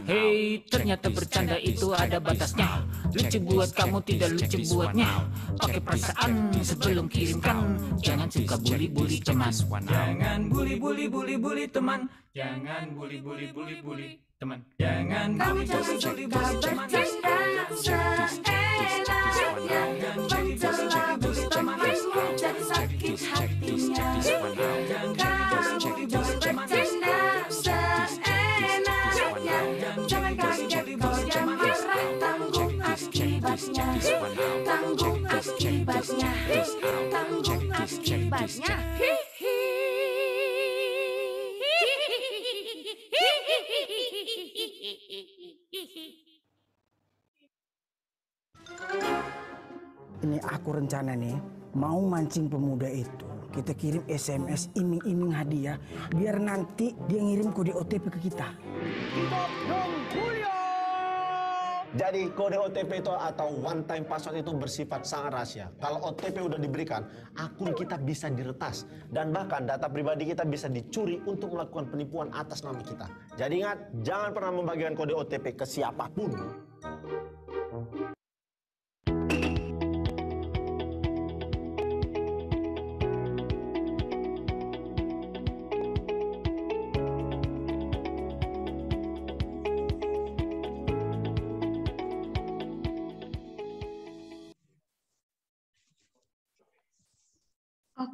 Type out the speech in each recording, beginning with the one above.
Hei, ternyata bercanda itu ada batasnya. Lucu buat kamu, tidak lucu buatnya. Pakai perasaan sebelum kirimkan. Jangan suka bully-bully teman. Jangan bully-bully teman. Jangan bully-bully teman. Jangan bully-bully teman. Jadi sakit hatinya. Jangan kaget kalau dia marah. Tanggung akibatnya. Tanggung akibatnya. Tanggung akibatnya. Ini aku rencana nih, mau mancing pemuda itu. Kita kirim SMS iming-iming hadiah, biar nanti dia ngirim kode OTP ke kita. Jadi kode OTP itu atau one time password itu bersifat sangat rahasia. Kalau OTP udah diberikan, akun kita bisa diretas. Dan bahkan data pribadi kita bisa dicuri untuk melakukan penipuan atas nama kita. Jadi ingat, jangan pernah membagikan kode OTP ke siapapun.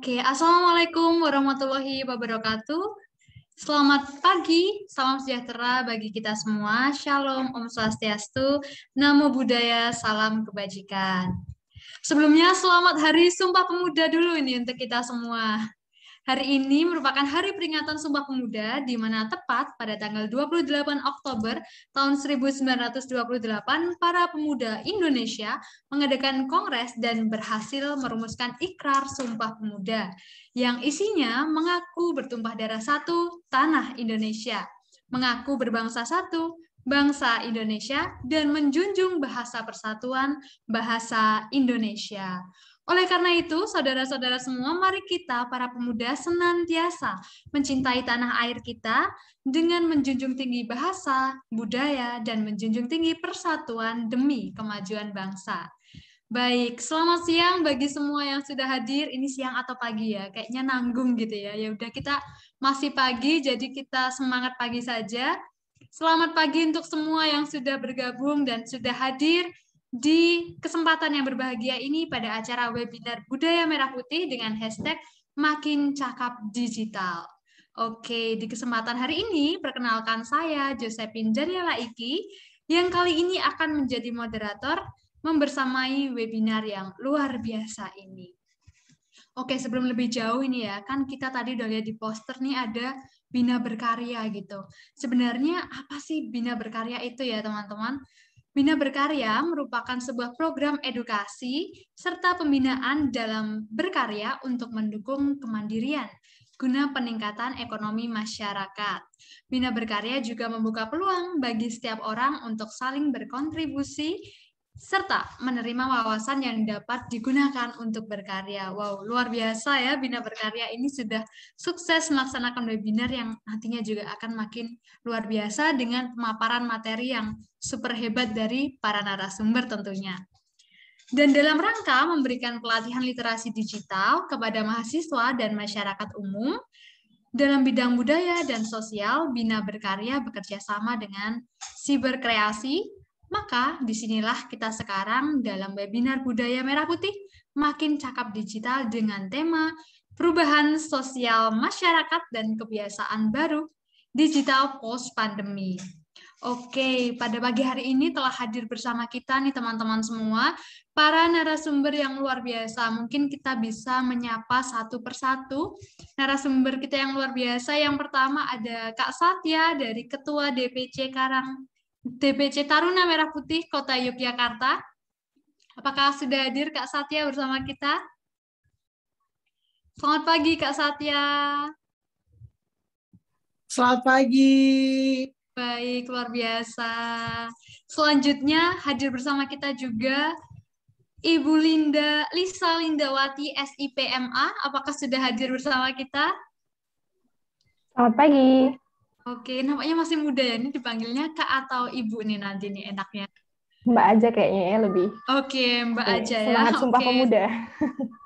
Oke, Assalamualaikum warahmatullahi wabarakatuh. Selamat pagi, salam sejahtera bagi kita semua. Shalom, Om Swastiastu, Namo Buddhaya, salam kebajikan. Sebelumnya, selamat Hari Sumpah Pemuda dulu ini untuk kita semua. Hari ini merupakan hari peringatan Sumpah Pemuda, di mana tepat pada tanggal 28 Oktober tahun 1928, para pemuda Indonesia mengadakan kongres dan berhasil merumuskan Ikrar Sumpah Pemuda, yang isinya mengaku bertumpah darah satu, tanah Indonesia, mengaku berbangsa satu, bangsa Indonesia, dan menjunjung bahasa persatuan, bahasa Indonesia. Oleh karena itu, saudara-saudara semua, mari kita para pemuda senantiasa mencintai tanah air kita dengan menjunjung tinggi bahasa, budaya, dan menjunjung tinggi persatuan demi kemajuan bangsa. Baik, selamat siang bagi semua yang sudah hadir. Ini siang atau pagi ya? Kayaknya nanggung gitu ya. Ya udah, kita masih pagi, jadi kita semangat pagi saja. Selamat pagi untuk semua yang sudah bergabung dan sudah hadir di kesempatan yang berbahagia ini pada acara webinar Budaya Merah Putih dengan hashtag Makin Cakap Digital. Oke, di kesempatan hari ini perkenalkan saya Josephine Daniela Iki yang kali ini akan menjadi moderator membersamai webinar yang luar biasa ini. Oke, sebelum lebih jauh ini ya, kan kita tadi udah lihat di poster nih ada Bina Berkarya gitu. Sebenarnya apa sih Bina Berkarya itu ya teman-teman? Bina Berkarya merupakan sebuah program edukasi serta pembinaan dalam berkarya untuk mendukung kemandirian guna peningkatan ekonomi masyarakat. Bina Berkarya juga membuka peluang bagi setiap orang untuk saling berkontribusi serta menerima wawasan yang dapat digunakan untuk berkarya. Wow, luar biasa ya, Bina Berkarya ini sudah sukses melaksanakan webinar yang nantinya juga akan makin luar biasa dengan pemaparan materi yang super hebat dari para narasumber tentunya. Dan dalam rangka memberikan pelatihan literasi digital kepada mahasiswa dan masyarakat umum, dalam bidang budaya dan sosial, Bina Berkarya bekerja sama dengan Siberkreasi. Maka disinilah kita sekarang dalam webinar Budaya Merah Putih Makin Cakap Digital dengan tema Perubahan Sosial Masyarakat dan Kebiasaan Baru Digital Post Pandemi. Oke, pada pagi hari ini telah hadir bersama kita nih teman-teman semua, para narasumber yang luar biasa. Mungkin kita bisa menyapa satu persatu narasumber kita yang luar biasa. Yang pertama ada Kak Satya dari Ketua DPC Taruna Merah Putih Kota Yogyakarta. Apakah sudah hadir Kak Satya bersama kita? Selamat pagi Kak Satya. Selamat pagi. Baik, luar biasa. Selanjutnya hadir bersama kita juga Ibu Lisa Lindawati SIPMA. Apakah sudah hadir bersama kita? Selamat pagi. Oke, namanya masih muda ya. Ini dipanggilnya Kak atau Ibu nih nanti nih enaknya. Mbak aja kayaknya ya lebih. Oke, Mbak Nih, aja ya. semangat Sumpah Oke, Pemuda.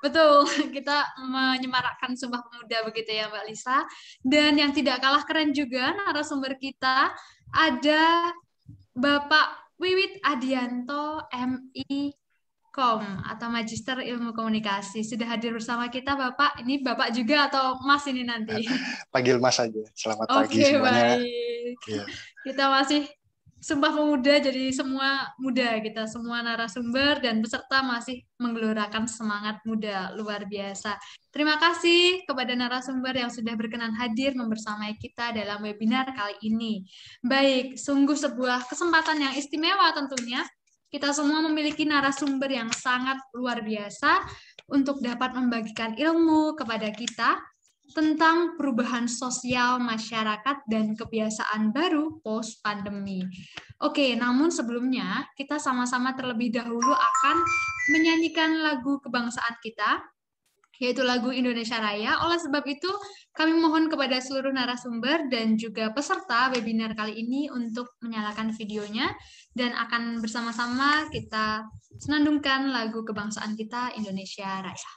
betul. Kita menyemarakkan Sumpah Pemuda begitu ya, Mbak Lisa. Dan yang tidak kalah keren juga narasumber kita ada Bapak Wiwit Adianto, MI Kom atau Magister Ilmu Komunikasi. Sudah hadir bersama kita, Bapak. Ini Bapak juga atau Mas ini nanti? Panggil Mas aja. Selamat pagi Oke, semuanya. baik. Ya. Kita masih Sumpah Pemuda, jadi semua muda kita, semua narasumber dan peserta masih menggelorakan semangat muda, luar biasa. Terima kasih kepada narasumber yang sudah berkenan hadir membersamai kita dalam webinar kali ini. Baik, sungguh sebuah kesempatan yang istimewa tentunya. Kita semua memiliki narasumber yang sangat luar biasa untuk dapat membagikan ilmu kepada kita tentang perubahan sosial masyarakat dan kebiasaan baru post-pandemi. Oke, namun sebelumnya kita sama-sama terlebih dahulu akan menyanyikan lagu kebangsaan kita, yaitu lagu Indonesia Raya. Oleh sebab itu, kami mohon kepada seluruh narasumber dan juga peserta webinar kali ini untuk menyalakan videonya dan akan bersama-sama kita senandungkan lagu kebangsaan kita Indonesia Raya.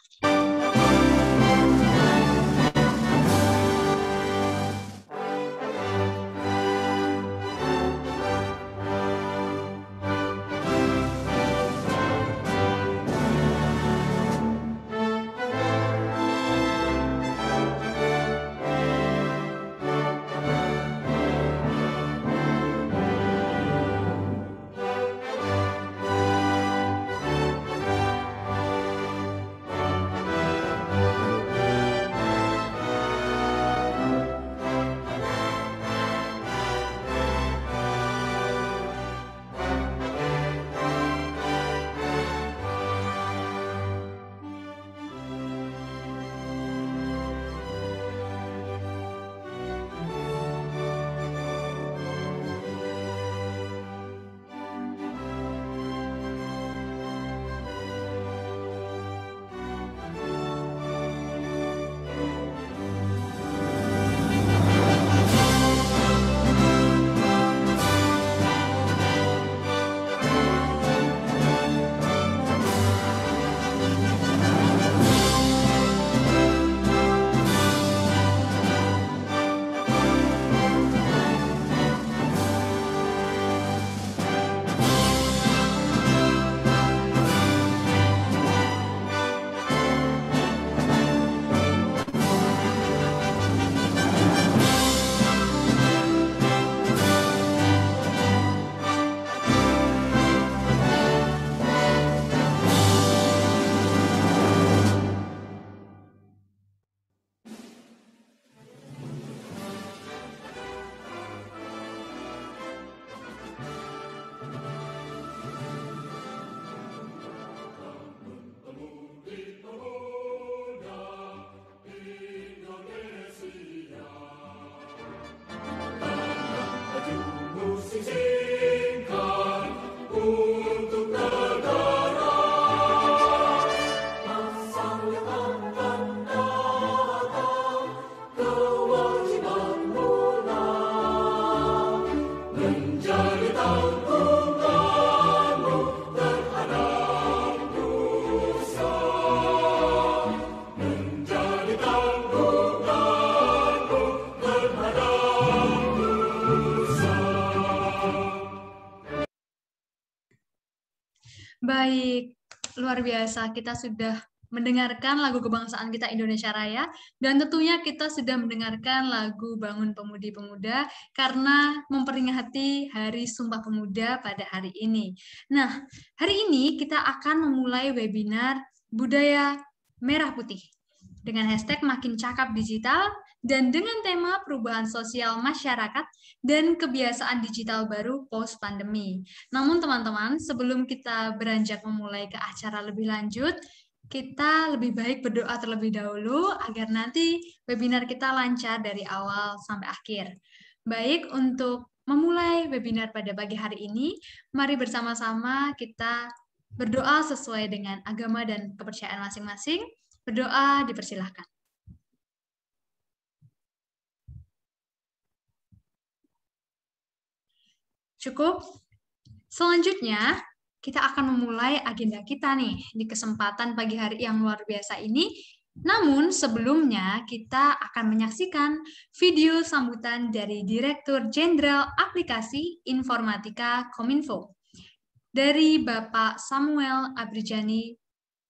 Baik, luar biasa. Kita sudah mendengarkan lagu kebangsaan kita Indonesia Raya, dan tentunya kita sudah mendengarkan lagu Bangun Pemudi-Pemuda karena memperingati Hari Sumpah Pemuda pada hari ini. Nah, hari ini kita akan memulai webinar Budaya Merah Putih dengan hashtag Makin Cakap Digital dan dengan tema perubahan sosial masyarakat dan kebiasaan digital baru post-pandemi. Namun teman-teman, sebelum kita beranjak memulai ke acara lebih lanjut, kita lebih baik berdoa terlebih dahulu agar nanti webinar kita lancar dari awal sampai akhir. Baik, untuk memulai webinar pada pagi hari ini, mari bersama-sama kita berdoa sesuai dengan agama dan kepercayaan masing-masing. Berdoa dipersilahkan. Cukup? Selanjutnya, kita akan memulai agenda kita nih di kesempatan pagi hari yang luar biasa ini. Namun sebelumnya kita akan menyaksikan video sambutan dari Direktur Jenderal Aplikasi Informatika Kominfo dari Bapak Samuel Abrijani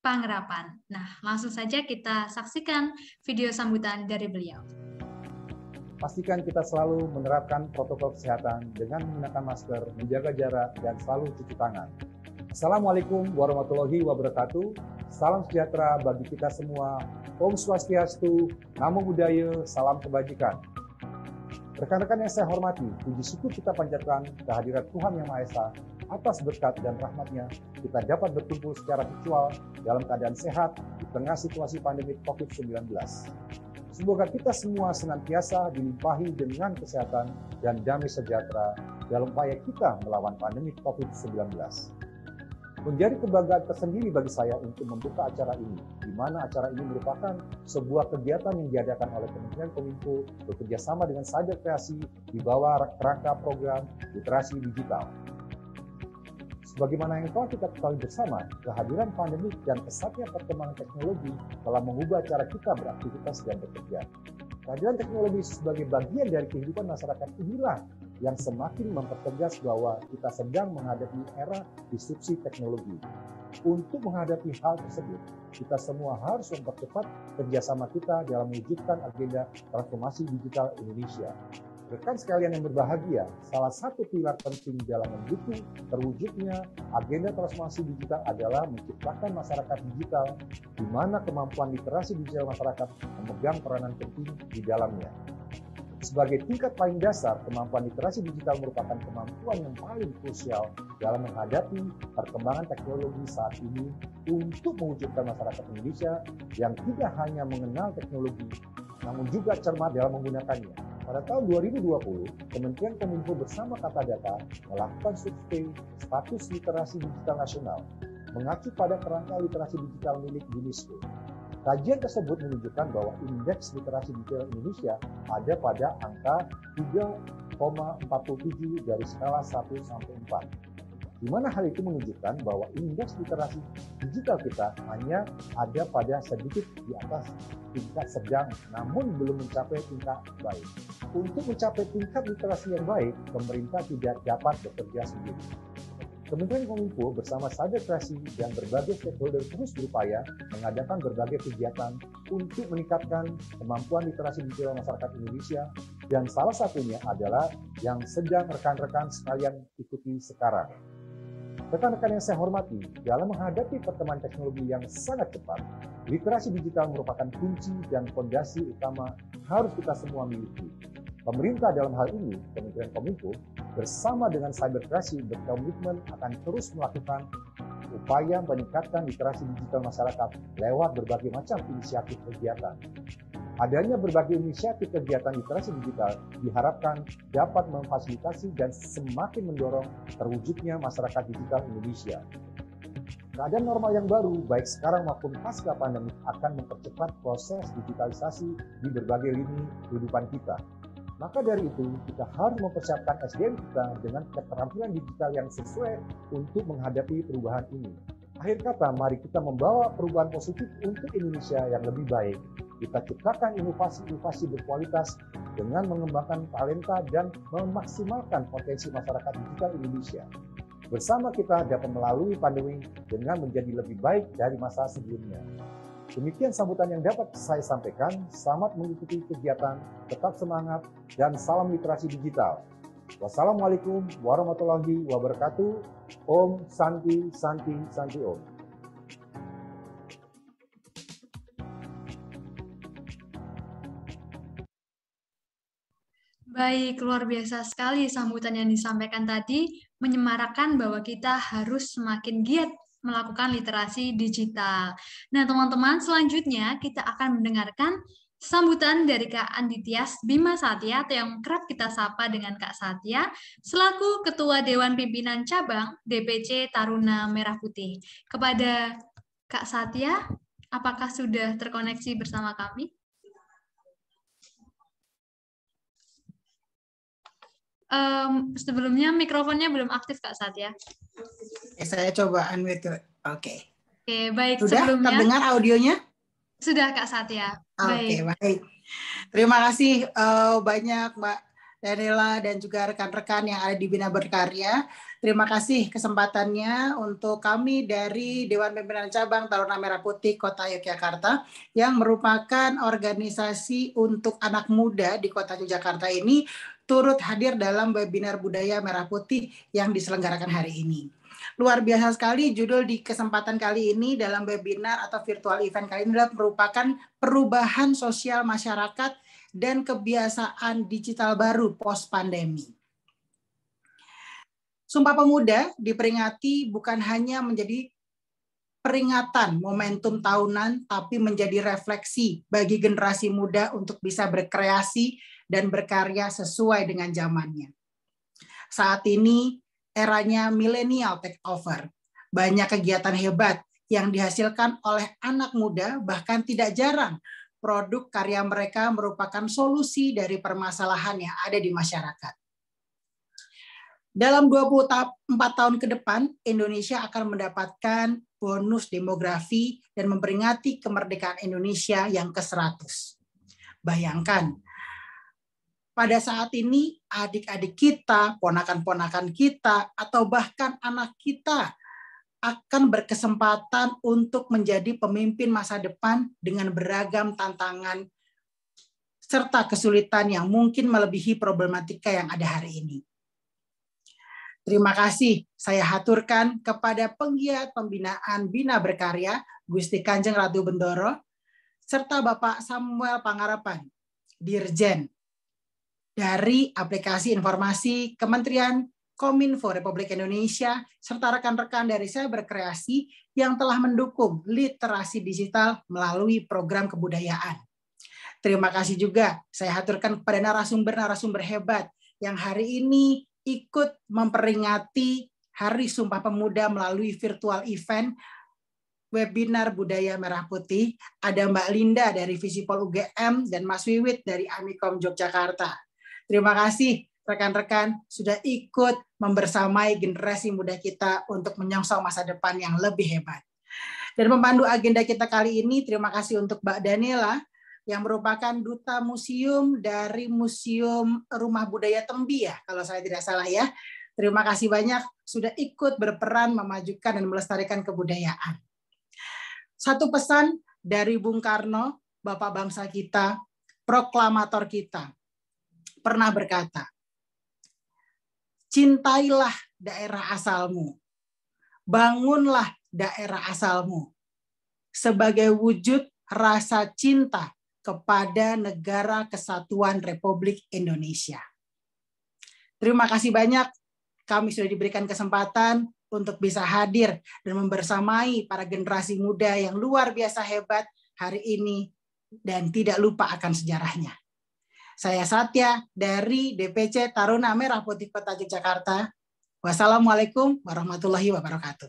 Pangerapan. Nah, langsung saja kita saksikan video sambutan dari beliau. Pastikan kita selalu menerapkan protokol kesehatan dengan menggunakan masker, menjaga jarak, dan selalu cuci tangan. Assalamualaikum warahmatullahi wabarakatuh. Salam sejahtera bagi kita semua. Om Swastiastu, Namo Buddhaya, salam kebajikan. Rekan-rekan yang saya hormati, puji syukur kita panjatkan kehadirat Tuhan Yang Maha Esa atas berkat dan rahmat-Nya kita dapat berkumpul secara virtual dalam keadaan sehat di tengah situasi pandemi COVID-19. Semoga kita semua senantiasa dilimpahi dengan kesehatan dan damai sejahtera dalam upaya kita melawan pandemi COVID-19. Menjadi kebanggaan tersendiri bagi saya untuk membuka acara ini, di mana acara ini merupakan sebuah kegiatan yang diadakan oleh Kementerian Kominfo bekerja sama dengan Cyber Kreasi di bawah kerangka program literasi digital. Sebagaimana yang telah kita ketahui bersama, kehadiran pandemi dan pesatnya perkembangan teknologi telah mengubah cara kita beraktivitas dan bekerja. Kehadiran teknologi sebagai bagian dari kehidupan masyarakat inilah yang semakin mempertegas bahwa kita sedang menghadapi era disrupsi teknologi. Untuk menghadapi hal tersebut, kita semua harus mempercepat kerjasama kita dalam mewujudkan agenda transformasi digital Indonesia. Rekan sekalian yang berbahagia, salah satu pilar penting dalam mendukung terwujudnya agenda transformasi digital adalah menciptakan masyarakat digital di mana kemampuan literasi digital masyarakat memegang peranan penting di dalamnya. Sebagai tingkat paling dasar, kemampuan literasi digital merupakan kemampuan yang paling krusial dalam menghadapi perkembangan teknologi saat ini untuk mewujudkan masyarakat Indonesia yang tidak hanya mengenal teknologi, namun juga cermat dalam menggunakannya. Pada tahun 2020, Kementerian Kominfo bersama Kata Data melakukan survei status literasi digital nasional, mengacu pada kerangka literasi digital milik UNESCO. Kajian tersebut menunjukkan bahwa indeks literasi digital Indonesia ada pada angka 3,47 dari skala 1 sampai 4. Di mana hal itu menunjukkan bahwa indeks literasi digital kita hanya ada pada sedikit di atas tingkat sedang, namun belum mencapai tingkat baik. Untuk mencapai tingkat literasi yang baik, pemerintah tidak dapat bekerja sendiri. Kementerian Kominfo bersama Cyber Kreasi dan berbagai stakeholder terus berupaya mengadakan berbagai kegiatan untuk meningkatkan kemampuan literasi digital masyarakat Indonesia, dan salah satunya adalah yang sedang rekan-rekan sekalian ikuti sekarang. Rekan-rekan yang saya hormati, dalam menghadapi perkembangan teknologi yang sangat cepat, literasi digital merupakan kunci dan fondasi utama harus kita semua miliki. Pemerintah dalam hal ini, Kementerian Kominfo, bersama dengan Cyber Kreasi berkomitmen akan terus melakukan upaya meningkatkan literasi digital masyarakat lewat berbagai macam inisiatif kegiatan. Adanya berbagai inisiatif kegiatan literasi digital diharapkan dapat memfasilitasi dan semakin mendorong terwujudnya masyarakat digital Indonesia. Keadaan normal yang baru, baik sekarang maupun pasca pandemi, akan mempercepat proses digitalisasi di berbagai lini kehidupan kita. Maka dari itu, kita harus mempersiapkan SDM kita dengan keterampilan digital yang sesuai untuk menghadapi perubahan ini. Akhir kata, mari kita membawa perubahan positif untuk Indonesia yang lebih baik. Kita ciptakan inovasi-inovasi berkualitas dengan mengembangkan talenta dan memaksimalkan potensi masyarakat digital Indonesia. Bersama kita dapat melalui pandemi dengan menjadi lebih baik dari masa sebelumnya. Demikian sambutan yang dapat saya sampaikan. Selamat mengikuti kegiatan, tetap semangat, dan salam literasi digital. Wassalamualaikum warahmatullahi wabarakatuh. Om Santi Santi Santi Om. Baik, luar biasa sekali sambutan yang disampaikan tadi, menyemarakan bahwa kita harus semakin giat melakukan literasi digital. Nah, teman-teman, selanjutnya kita akan mendengarkan sambutan dari Kak Anditias Bima Satya, atau yang kerap kita sapa dengan Kak Satya, selaku Ketua Dewan Pimpinan Cabang DPC Taruna Merah Putih. Kepada Kak Satya, apakah sudah terkoneksi bersama kami? Sebelumnya mikrofonnya belum aktif Kak Satya. Saya coba unmute. Oke. Oke, baik. Sudah Sebelumnya terdengar audionya? sudah Kak Satya. Oke, Baik. baik. Terima kasih banyak Mbak Daniela dan juga rekan-rekan yang ada di Bina Berkarya. Terima kasih kesempatannya untuk kami dari Dewan Pimpinan Cabang Taruna Merah Putih Kota Yogyakarta yang merupakan organisasi untuk anak muda di Kota Yogyakarta ini turut hadir dalam webinar Budaya Merah Putih yang diselenggarakan hari ini. Luar biasa sekali judul di kesempatan kali ini dalam webinar atau virtual event kali ini adalah merupakan perubahan sosial masyarakat dan kebiasaan digital baru post-pandemi. Sumpah Pemuda diperingati bukan hanya menjadi peringatan momentum tahunan, tapi menjadi refleksi bagi generasi muda untuk bisa berkreasi dan berkarya sesuai dengan zamannya. Saat ini eranya milenial take over. Banyak kegiatan hebat yang dihasilkan oleh anak muda, bahkan tidak jarang produk karya mereka merupakan solusi dari permasalahan yang ada di masyarakat. Dalam 24 tahun ke depan, Indonesia akan mendapatkan bonus demografi dan memperingati kemerdekaan Indonesia yang ke-100. Bayangkan, pada saat ini adik-adik kita, ponakan-ponakan kita, atau bahkan anak kita akan berkesempatan untuk menjadi pemimpin masa depan dengan beragam tantangan serta kesulitan yang mungkin melebihi problematika yang ada hari ini. Terima kasih saya haturkan kepada penggiat pembinaan Bina Berkarya, Gusti Kanjeng Ratu Bendoro, serta Bapak Samuel Pangarapan, Dirjen dari Aplikasi Informasi Kementerian Kominfo Republik Indonesia, serta rekan-rekan dari Saya Berkreasi yang telah mendukung literasi digital melalui program kebudayaan. Terima kasih juga saya haturkan kepada narasumber-narasumber hebat yang hari ini ikut memperingati Hari Sumpah Pemuda melalui virtual event webinar Budaya Merah Putih. Ada Mbak Linda dari Visipol UGM dan Mas Wiwit dari Amikom Yogyakarta. Terima kasih rekan-rekan sudah ikut membersamai generasi muda kita untuk menyongsong masa depan yang lebih hebat. Dan memandu agenda kita kali ini, terima kasih untuk Mbak Daniela yang merupakan duta museum dari Museum Rumah Budaya Tembi ya, kalau saya tidak salah ya. Terima kasih banyak sudah ikut berperan memajukan dan melestarikan kebudayaan. Satu pesan dari Bung Karno, Bapak bangsa kita, proklamator kita, pernah berkata, cintailah daerah asalmu, bangunlah daerah asalmu sebagai wujud rasa cinta kepada Negara Kesatuan Republik Indonesia. Terima kasih banyak, kami sudah diberikan kesempatan untuk bisa hadir dan membersamai para generasi muda yang luar biasa hebat hari ini dan tidak lupa akan sejarahnya. Saya Satya dari DPC Taruna Merah Putih Kota Yogyakarta. Wassalamualaikum warahmatullahi wabarakatuh.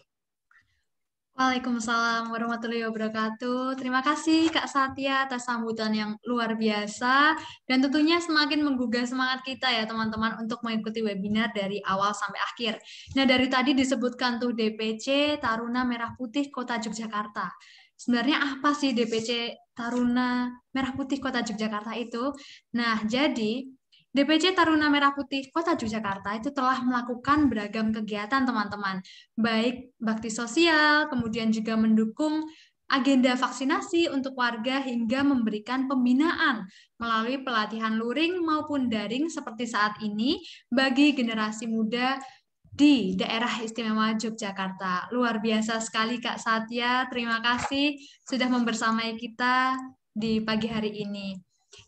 Waalaikumsalam warahmatullahi wabarakatuh. Terima kasih Kak Satya atas sambutan yang luar biasa dan tentunya semakin menggugah semangat kita ya teman-teman untuk mengikuti webinar dari awal sampai akhir. Nah dari tadi disebutkan tuh DPC Taruna Merah Putih Kota Yogyakarta. Sebenarnya apa sih DPC Taruna Merah Putih Kota Yogyakarta itu? Nah jadi DPC Taruna Merah Putih Kota Yogyakarta itu telah melakukan beragam kegiatan teman-teman, baik bakti sosial, kemudian juga mendukung agenda vaksinasi untuk warga hingga memberikan pembinaan melalui pelatihan luring maupun daring seperti saat ini bagi generasi muda di daerah istimewa Yogyakarta. Luar biasa sekali Kak Satya, terima kasih sudah membersamai kita di pagi hari ini.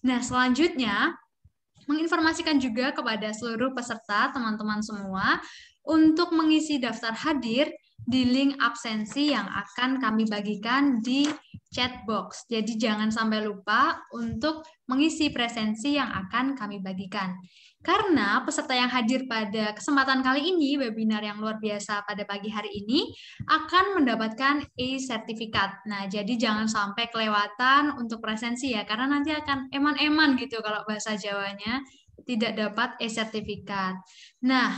Nah selanjutnya, menginformasikan juga kepada seluruh peserta, teman-teman semua, untuk mengisi daftar hadir di link absensi yang akan kami bagikan di chat box. Jadi jangan sampai lupa untuk mengisi presensi yang akan kami bagikan. Karena peserta yang hadir pada kesempatan kali ini, webinar yang luar biasa pada pagi hari ini, akan mendapatkan e-sertifikat. Nah, jadi jangan sampai kelewatan untuk presensi ya, karena nanti akan eman-eman gitu kalau bahasa Jawanya. tidak dapat e-sertifikat. Nah,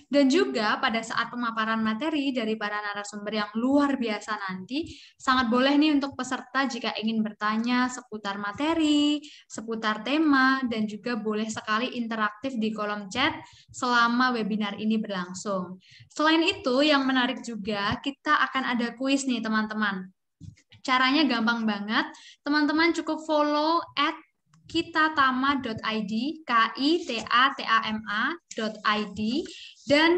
dan juga pada saat pemaparan materi dari para narasumber yang luar biasa nanti, sangat boleh nih untuk peserta jika ingin bertanya seputar materi, seputar tema, dan juga boleh sekali interaktif di kolom chat selama webinar ini berlangsung. Selain itu, yang menarik juga, kita akan ada kuis nih teman-teman. Caranya gampang banget, teman-teman cukup follow @kitatama.id, KITATAMA.id, dan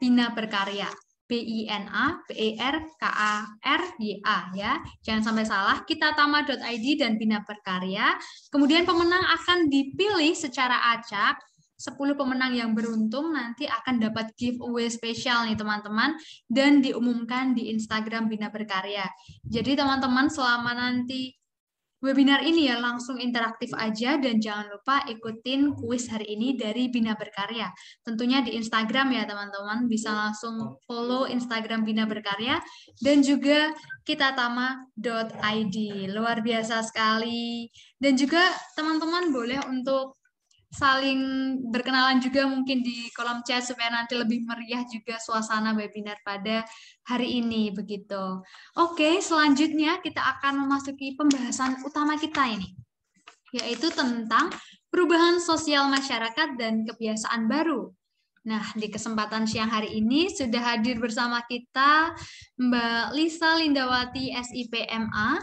@Bina Berkarya, BINABERKARYA ya. Jangan sampai salah, kitatama.id dan Bina Berkarya. Kemudian pemenang akan dipilih secara acak. 10 pemenang yang beruntung nanti akan dapat giveaway spesial nih teman-teman, dan diumumkan di Instagram Bina Berkarya. Jadi teman-teman selama nanti webinar ini ya langsung interaktif aja, dan jangan lupa ikutin kuis hari ini dari Bina Berkarya. Tentunya di Instagram ya teman-teman, bisa langsung follow Instagram Bina Berkarya dan juga kitatama.id. Luar biasa sekali. Dan juga teman-teman boleh untuk saling berkenalan juga mungkin di kolom chat supaya nanti lebih meriah juga suasana webinar pada hari ini begitu. Oke, selanjutnya kita akan memasuki pembahasan utama kita ini, yaitu tentang perubahan sosial masyarakat dan kebiasaan baru. Nah, di kesempatan siang hari ini sudah hadir bersama kita Mbak Lisa Lindawati, SIPMA,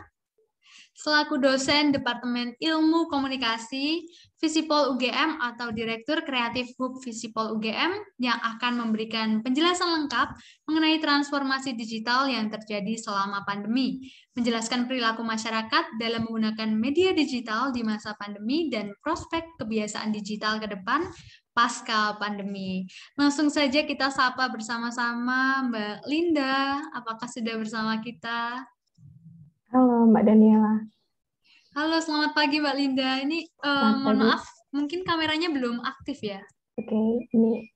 selaku dosen Departemen Ilmu Komunikasi Visipol UGM atau Direktur Kreatif Hub Visipol UGM, yang akan memberikan penjelasan lengkap mengenai transformasi digital yang terjadi selama pandemi, menjelaskan perilaku masyarakat dalam menggunakan media digital di masa pandemi dan prospek kebiasaan digital ke depan pasca pandemi. Langsung saja kita sapa bersama-sama Mbak Linda. Apakah sudah bersama kita? Halo Mbak Daniela. Halo, selamat pagi Mbak Linda. Ini mohon maaf, mungkin kameranya belum aktif ya? Oke, ini.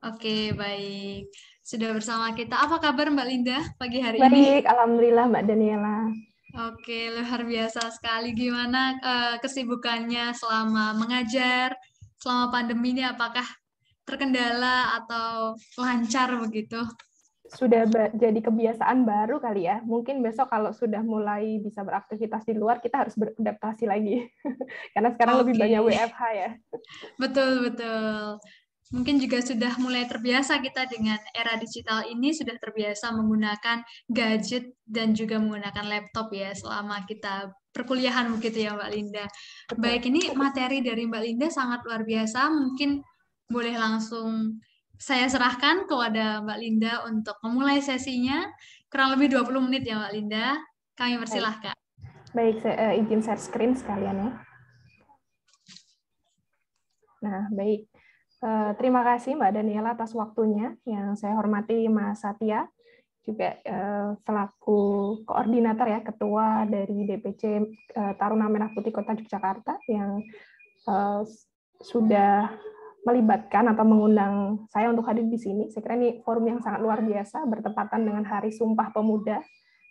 Oke, baik. Sudah bersama kita. Apa kabar Mbak Linda pagi hari ini? Baik, alhamdulillah Mbak Daniela. Oke, luar biasa sekali. Gimana kesibukannya selama mengajar, selama pandemi ini? Apakah terkendala atau lancar begitu? Sudah jadi kebiasaan baru kali ya. Mungkin besok kalau sudah mulai bisa beraktivitas di luar, kita harus beradaptasi lagi. Karena sekarang lebih banyak WFH ya. Betul, betul. Mungkin juga sudah mulai terbiasa kita dengan era digital ini, sudah terbiasa menggunakan gadget dan juga menggunakan laptop ya selama kita perkuliahan begitu ya Mbak Linda. Betul. Baik, ini materi dari Mbak Linda sangat luar biasa. Mungkin boleh langsung saya serahkan kepada Mbak Linda untuk memulai sesinya. Kurang lebih 20 menit ya Mbak Linda. Kami persilahkan. Baik, saya izin share screen sekalian ya. Nah, baik. Terima kasih Mbak Daniela atas waktunya. Yang saya hormati Mas Satya, juga selaku koordinator ya, ketua dari DPC Taruna Merah Putih Kota Yogyakarta yang sudah melibatkan atau mengundang saya untuk hadir di sini. Saya kira ini forum yang sangat luar biasa, bertepatan dengan Hari Sumpah Pemuda.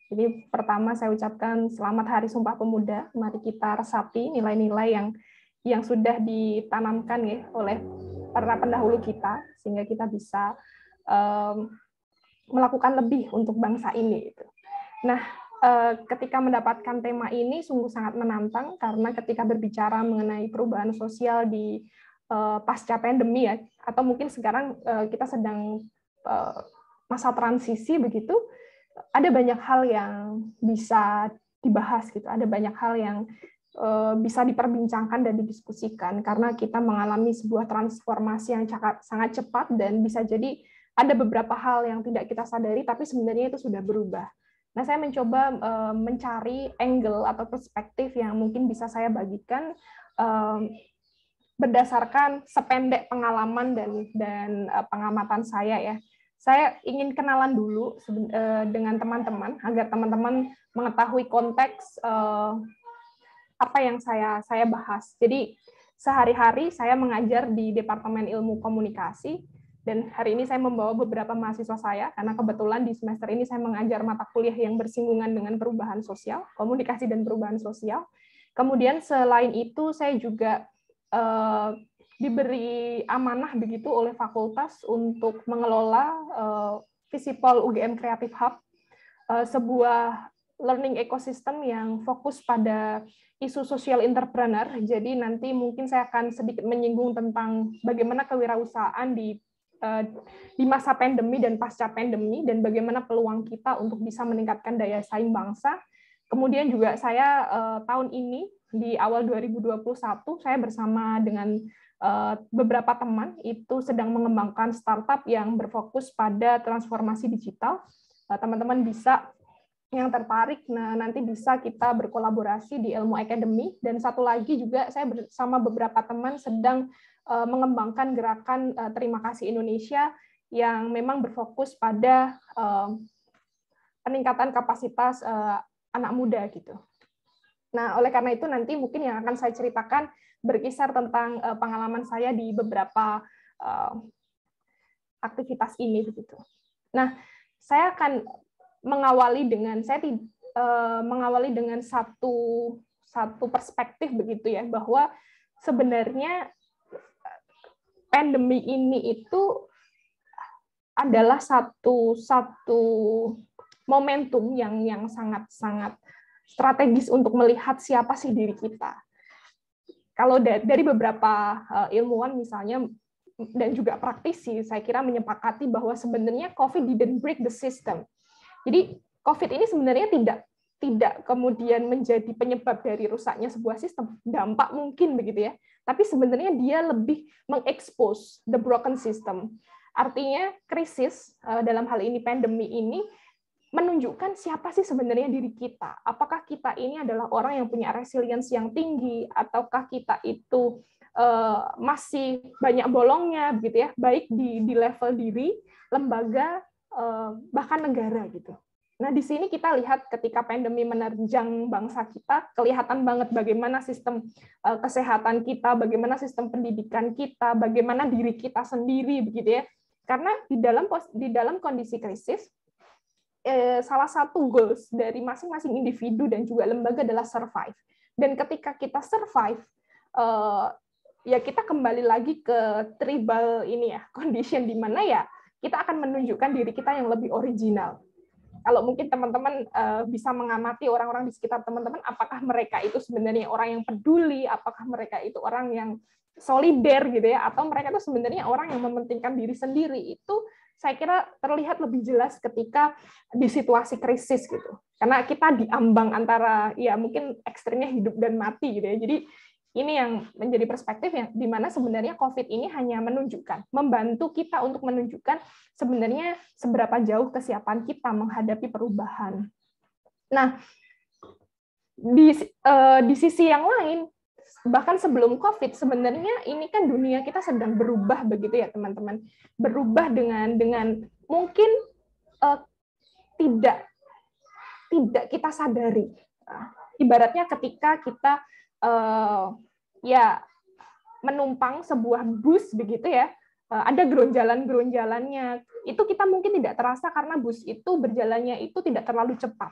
Jadi pertama saya ucapkan selamat Hari Sumpah Pemuda. Mari kita resapi nilai-nilai yang sudah ditanamkan ya oleh para pendahulu kita, sehingga kita bisa melakukan lebih untuk bangsa ini. Nah, ketika mendapatkan tema ini sungguh sangat menantang, karena ketika berbicara mengenai perubahan sosial di pasca pandemi ya, atau mungkin sekarang kita sedang masa transisi begitu, ada banyak hal yang bisa dibahas gitu, ada banyak hal yang bisa diperbincangkan dan didiskusikan karena kita mengalami sebuah transformasi yang sangat cepat, dan bisa jadi ada beberapa hal yang tidak kita sadari tapi sebenarnya itu sudah berubah. Nah, saya mencoba mencari angle atau perspektif yang mungkin bisa saya bagikan berdasarkan sependek pengalaman dan pengamatan saya ya. Saya ingin kenalan dulu dengan teman-teman agar teman-teman mengetahui konteks apa yang saya bahas. Jadi sehari-hari saya mengajar di Departemen Ilmu Komunikasi, dan hari ini saya membawa beberapa mahasiswa saya karena kebetulan di semester ini saya mengajar mata kuliah yang bersinggungan dengan perubahan sosial, komunikasi dan perubahan sosial. Kemudian selain itu saya juga diberi amanah begitu oleh fakultas untuk mengelola Visipol UGM Creative Hub, sebuah learning ecosystem yang fokus pada isu social entrepreneur. Jadi nanti mungkin saya akan sedikit menyinggung tentang bagaimana kewirausahaan di masa pandemi dan pasca pandemi, dan bagaimana peluang kita untuk bisa meningkatkan daya saing bangsa. Kemudian juga saya tahun ini di awal 2021 saya bersama dengan beberapa teman itu sedang mengembangkan startup yang berfokus pada transformasi digital. Teman-teman bisa yang tertarik, nah nanti bisa kita berkolaborasi di Ilmu Academy. Dan satu lagi juga saya bersama beberapa teman sedang mengembangkan gerakan Terima Kasih Indonesia yang memang berfokus pada peningkatan kapasitas anak muda gitu. Nah, oleh karena itu nanti mungkin yang akan saya ceritakan berkisar tentang pengalaman saya di beberapa aktivitas ini begitu. Nah, saya akan mengawali dengan satu perspektif begitu ya, bahwa sebenarnya pandemi ini itu adalah satu momentum yang sangat strategis untuk melihat siapa sih diri kita. Kalau dari beberapa ilmuwan misalnya dan juga praktisi, saya kira menyepakati bahwa sebenarnya COVID didn't break the system. Jadi COVID ini sebenarnya tidak kemudian menjadi penyebab dari rusaknya sebuah sistem. Dampak mungkin begitu ya, tapi sebenarnya dia lebih mengekspos the broken system. Artinya krisis dalam hal ini pandemi ini menunjukkan siapa sih sebenarnya diri kita. Apakah kita ini adalah orang yang punya resilience yang tinggi, ataukah kita itu masih banyak bolongnya begitu ya, baik di level diri, lembaga, bahkan negara gitu. Nah, di sini kita lihat ketika pandemi menerjang bangsa kita, kelihatan banget bagaimana sistem kesehatan kita, bagaimana sistem pendidikan kita, bagaimana diri kita sendiri begitu ya. Karena di dalam kondisi krisis, salah satu goals dari masing-masing individu dan juga lembaga adalah survive. Dan ketika kita survive, ya kita kembali lagi ke tribal ini ya, condition di mana ya kita akan menunjukkan diri kita yang lebih original. Kalau mungkin teman-teman bisa mengamati orang-orang di sekitar teman-teman, apakah mereka itu sebenarnya orang yang peduli, apakah mereka itu orang yang solider gitu ya, atau mereka itu sebenarnya orang yang mementingkan diri sendiri, itu saya kira terlihat lebih jelas ketika di situasi krisis gitu. Karena kita diambang antara ya mungkin ekstrimnya hidup dan mati gitu ya. Jadi ini yang menjadi perspektif yang di mana sebenarnya COVID ini hanya menunjukkan, membantu kita untuk menunjukkan sebenarnya seberapa jauh kesiapan kita menghadapi perubahan. Nah, di sisi yang lain, bahkan sebelum COVID sebenarnya ini kan dunia kita sedang berubah begitu ya teman-teman, berubah dengan mungkin tidak kita sadari. Ibaratnya ketika kita ya menumpang sebuah bus begitu ya, ada geronjalan-geronjalannya, itu kita mungkin tidak terasa karena bus itu berjalannya itu tidak terlalu cepat.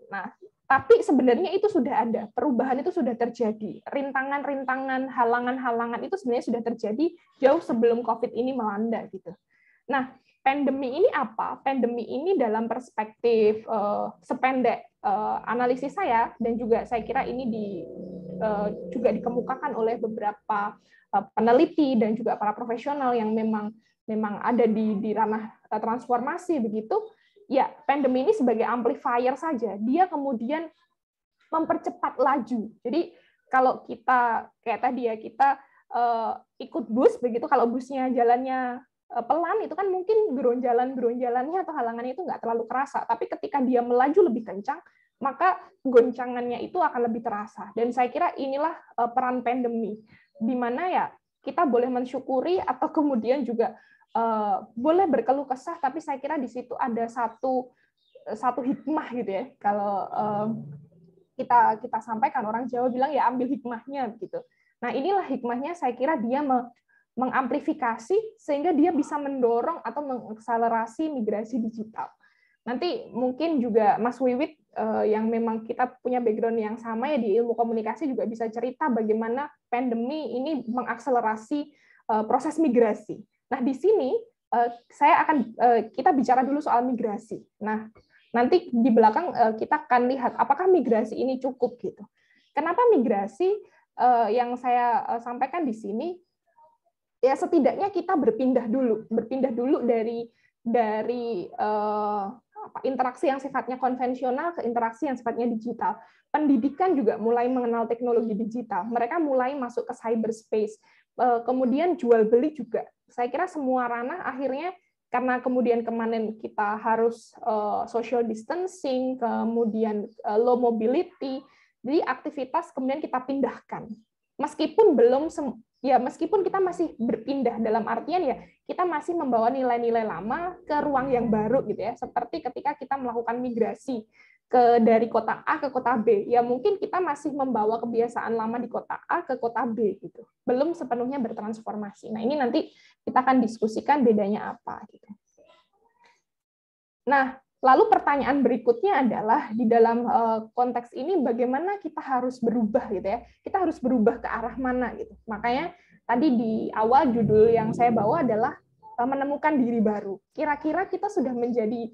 Nah, tapi sebenarnya itu sudah ada, perubahan itu sudah terjadi, rintangan-rintangan, halangan-halangan itu sebenarnya sudah terjadi jauh sebelum COVID ini melanda gitu. Nah, pandemi ini apa? Pandemi ini dalam perspektif sependek analisis saya, dan juga saya kira ini juga dikemukakan oleh beberapa peneliti dan juga para profesional yang memang ada di ranah transformasi begitu. Ya, pandemi ini sebagai amplifier saja, dia kemudian mempercepat laju. Jadi kalau kita kayak tadi ya, kita ikut bus begitu, kalau busnya jalannya pelan itu kan mungkin geronjalannya atau halangannya itu nggak terlalu kerasa, tapi ketika dia melaju lebih kencang, maka goncangannya itu akan lebih terasa. Dan saya kira inilah peran pandemi, di mana ya kita boleh mensyukuri atau kemudian juga boleh berkeluh kesah, tapi saya kira di situ ada satu hikmah gitu ya. Kalau kita sampaikan, orang Jawa bilang ya ambil hikmahnya gitu. Nah, inilah hikmahnya, saya kira dia mengamplifikasi sehingga dia bisa mendorong atau mengakselerasi migrasi digital. nanti mungkin juga Mas Wiwit yang memang kita punya background yang sama ya di ilmu komunikasi juga bisa cerita bagaimana pandemi ini mengakselerasi proses migrasi. Nah, di sini kita bicara dulu soal migrasi. Nah, nanti di belakang kita akan lihat apakah migrasi ini cukup gitu. Kenapa migrasi yang saya sampaikan di sini? Ya setidaknya kita berpindah dulu dari interaksi yang sifatnya konvensional ke interaksi yang sifatnya digital. Pendidikan juga mulai mengenal teknologi digital. Mereka mulai masuk ke cyberspace. Kemudian jual beli juga. Saya kira semua ranah akhirnya karena kemudian kemarin kita harus social distancing, kemudian low mobility, jadi aktivitas kemudian kita pindahkan. Meskipun kita masih berpindah dalam artian ya kita masih membawa nilai-nilai lama ke ruang yang baru gitu ya, seperti ketika kita melakukan migrasi dari kota A ke kota B, ya mungkin kita masih membawa kebiasaan lama di kota A ke kota B gitu, belum sepenuhnya bertransformasi. Nah, ini nanti kita akan diskusikan bedanya apa gitu. Nah, lalu pertanyaan berikutnya adalah di dalam konteks ini bagaimana kita harus berubah gitu ya. Kita harus berubah ke arah mana gitu. Makanya tadi di awal judul yang saya bawa adalah menemukan diri baru. Kira-kira kita sudah menjadi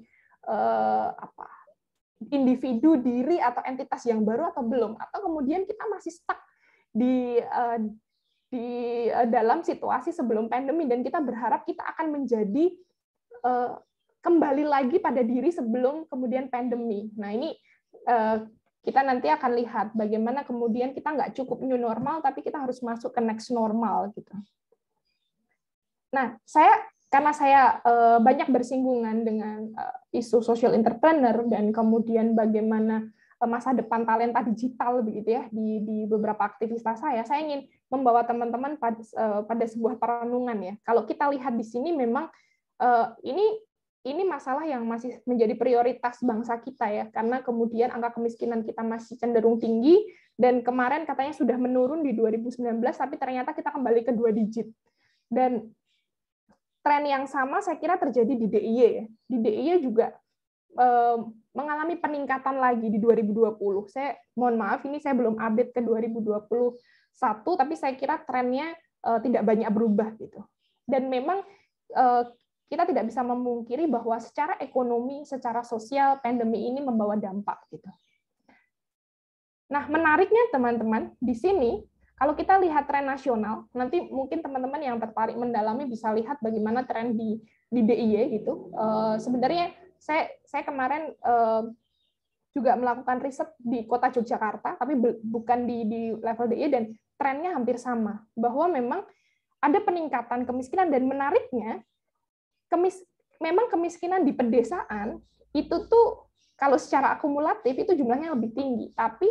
individu, diri atau entitas yang baru atau belum? Atau kemudian kita masih stuck di dalam situasi sebelum pandemi dan kita berharap kita akan menjadi kembali lagi pada diri sebelum kemudian pandemi. Nah, ini kita nanti akan lihat bagaimana kemudian kita nggak cukup new normal, tapi kita harus masuk ke next normal gitu. Nah, karena saya banyak bersinggungan dengan isu social entrepreneur dan kemudian bagaimana masa depan talenta digital begitu ya di beberapa aktivitas saya ingin membawa teman-teman pada sebuah perenungan ya. Kalau kita lihat di sini memang ini masalah yang masih menjadi prioritas bangsa kita ya, karena kemudian angka kemiskinan kita masih cenderung tinggi, dan kemarin katanya sudah menurun di 2019, tapi ternyata kita kembali ke 2 digit. Dan tren yang sama saya kira terjadi di DIY ya. Di DIY juga mengalami peningkatan lagi di 2020. Saya mohon maaf, ini saya belum update ke 2021, tapi saya kira trennya tidak banyak berubah gitu. Dan memang kita tidak bisa memungkiri bahwa secara ekonomi, secara sosial, pandemi ini membawa dampak gitu. Nah, menariknya teman-teman, di sini kalau kita lihat tren nasional, nanti mungkin teman-teman yang tertarik mendalami bisa lihat bagaimana tren di DIY gitu. Sebenarnya saya kemarin juga melakukan riset di kota Yogyakarta, tapi bukan di level DIY, dan trennya hampir sama, bahwa memang ada peningkatan kemiskinan, dan menariknya memang kemiskinan di pedesaan itu tuh kalau secara akumulatif itu jumlahnya lebih tinggi, tapi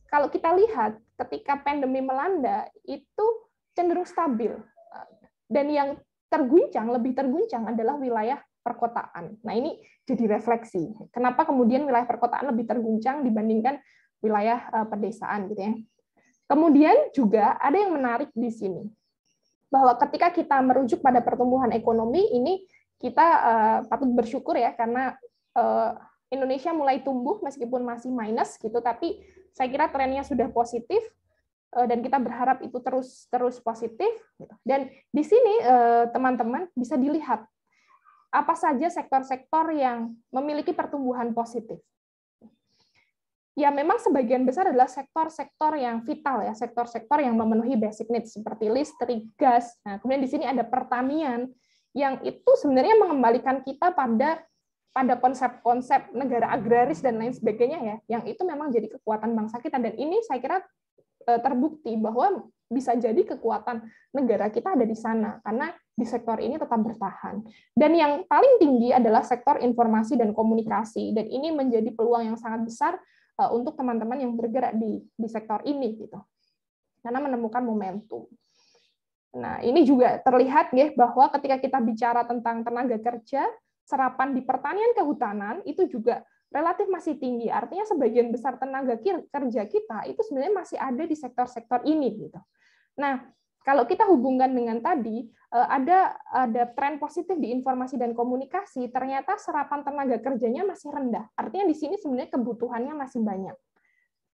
kalau kita lihat ketika pandemi melanda itu cenderung stabil, dan yang lebih terguncang adalah wilayah perkotaan. Nah, ini jadi refleksi kenapa kemudian wilayah perkotaan lebih terguncang dibandingkan wilayah pedesaan gitu ya. Kemudian juga ada yang menarik di sini bahwa ketika kita merujuk pada pertumbuhan ekonomi ini, kita patut bersyukur ya, karena Indonesia mulai tumbuh meskipun masih minus gitu, tapi saya kira trennya sudah positif, dan kita berharap itu terus positif. Dan di sini teman-teman bisa dilihat apa saja sektor-sektor yang memiliki pertumbuhan positif. Ya, memang sebagian besar adalah sektor-sektor yang vital ya, sektor-sektor yang memenuhi basic needs seperti listrik, gas. Nah, kemudian di sini ada pertanian, yang itu sebenarnya mengembalikan kita pada konsep-konsep negara agraris dan lain sebagainya ya, yang itu memang jadi kekuatan bangsa kita, dan ini saya kira terbukti bahwa bisa jadi kekuatan negara kita ada di sana karena di sektor ini tetap bertahan. Dan yang paling tinggi adalah sektor informasi dan komunikasi, dan ini menjadi peluang yang sangat besar untuk teman-teman yang bergerak di sektor ini gitu, karena menemukan momentum. Nah, ini juga terlihat ya bahwa ketika kita bicara tentang tenaga kerja, serapan di pertanian kehutanan itu juga relatif masih tinggi. Artinya sebagian besar tenaga kerja kita itu sebenarnya masih ada di sektor-sektor ini gitu. Nah, kalau kita hubungkan dengan tadi ada tren positif di informasi dan komunikasi, ternyata serapan tenaga kerjanya masih rendah. Artinya di sini sebenarnya kebutuhannya masih banyak.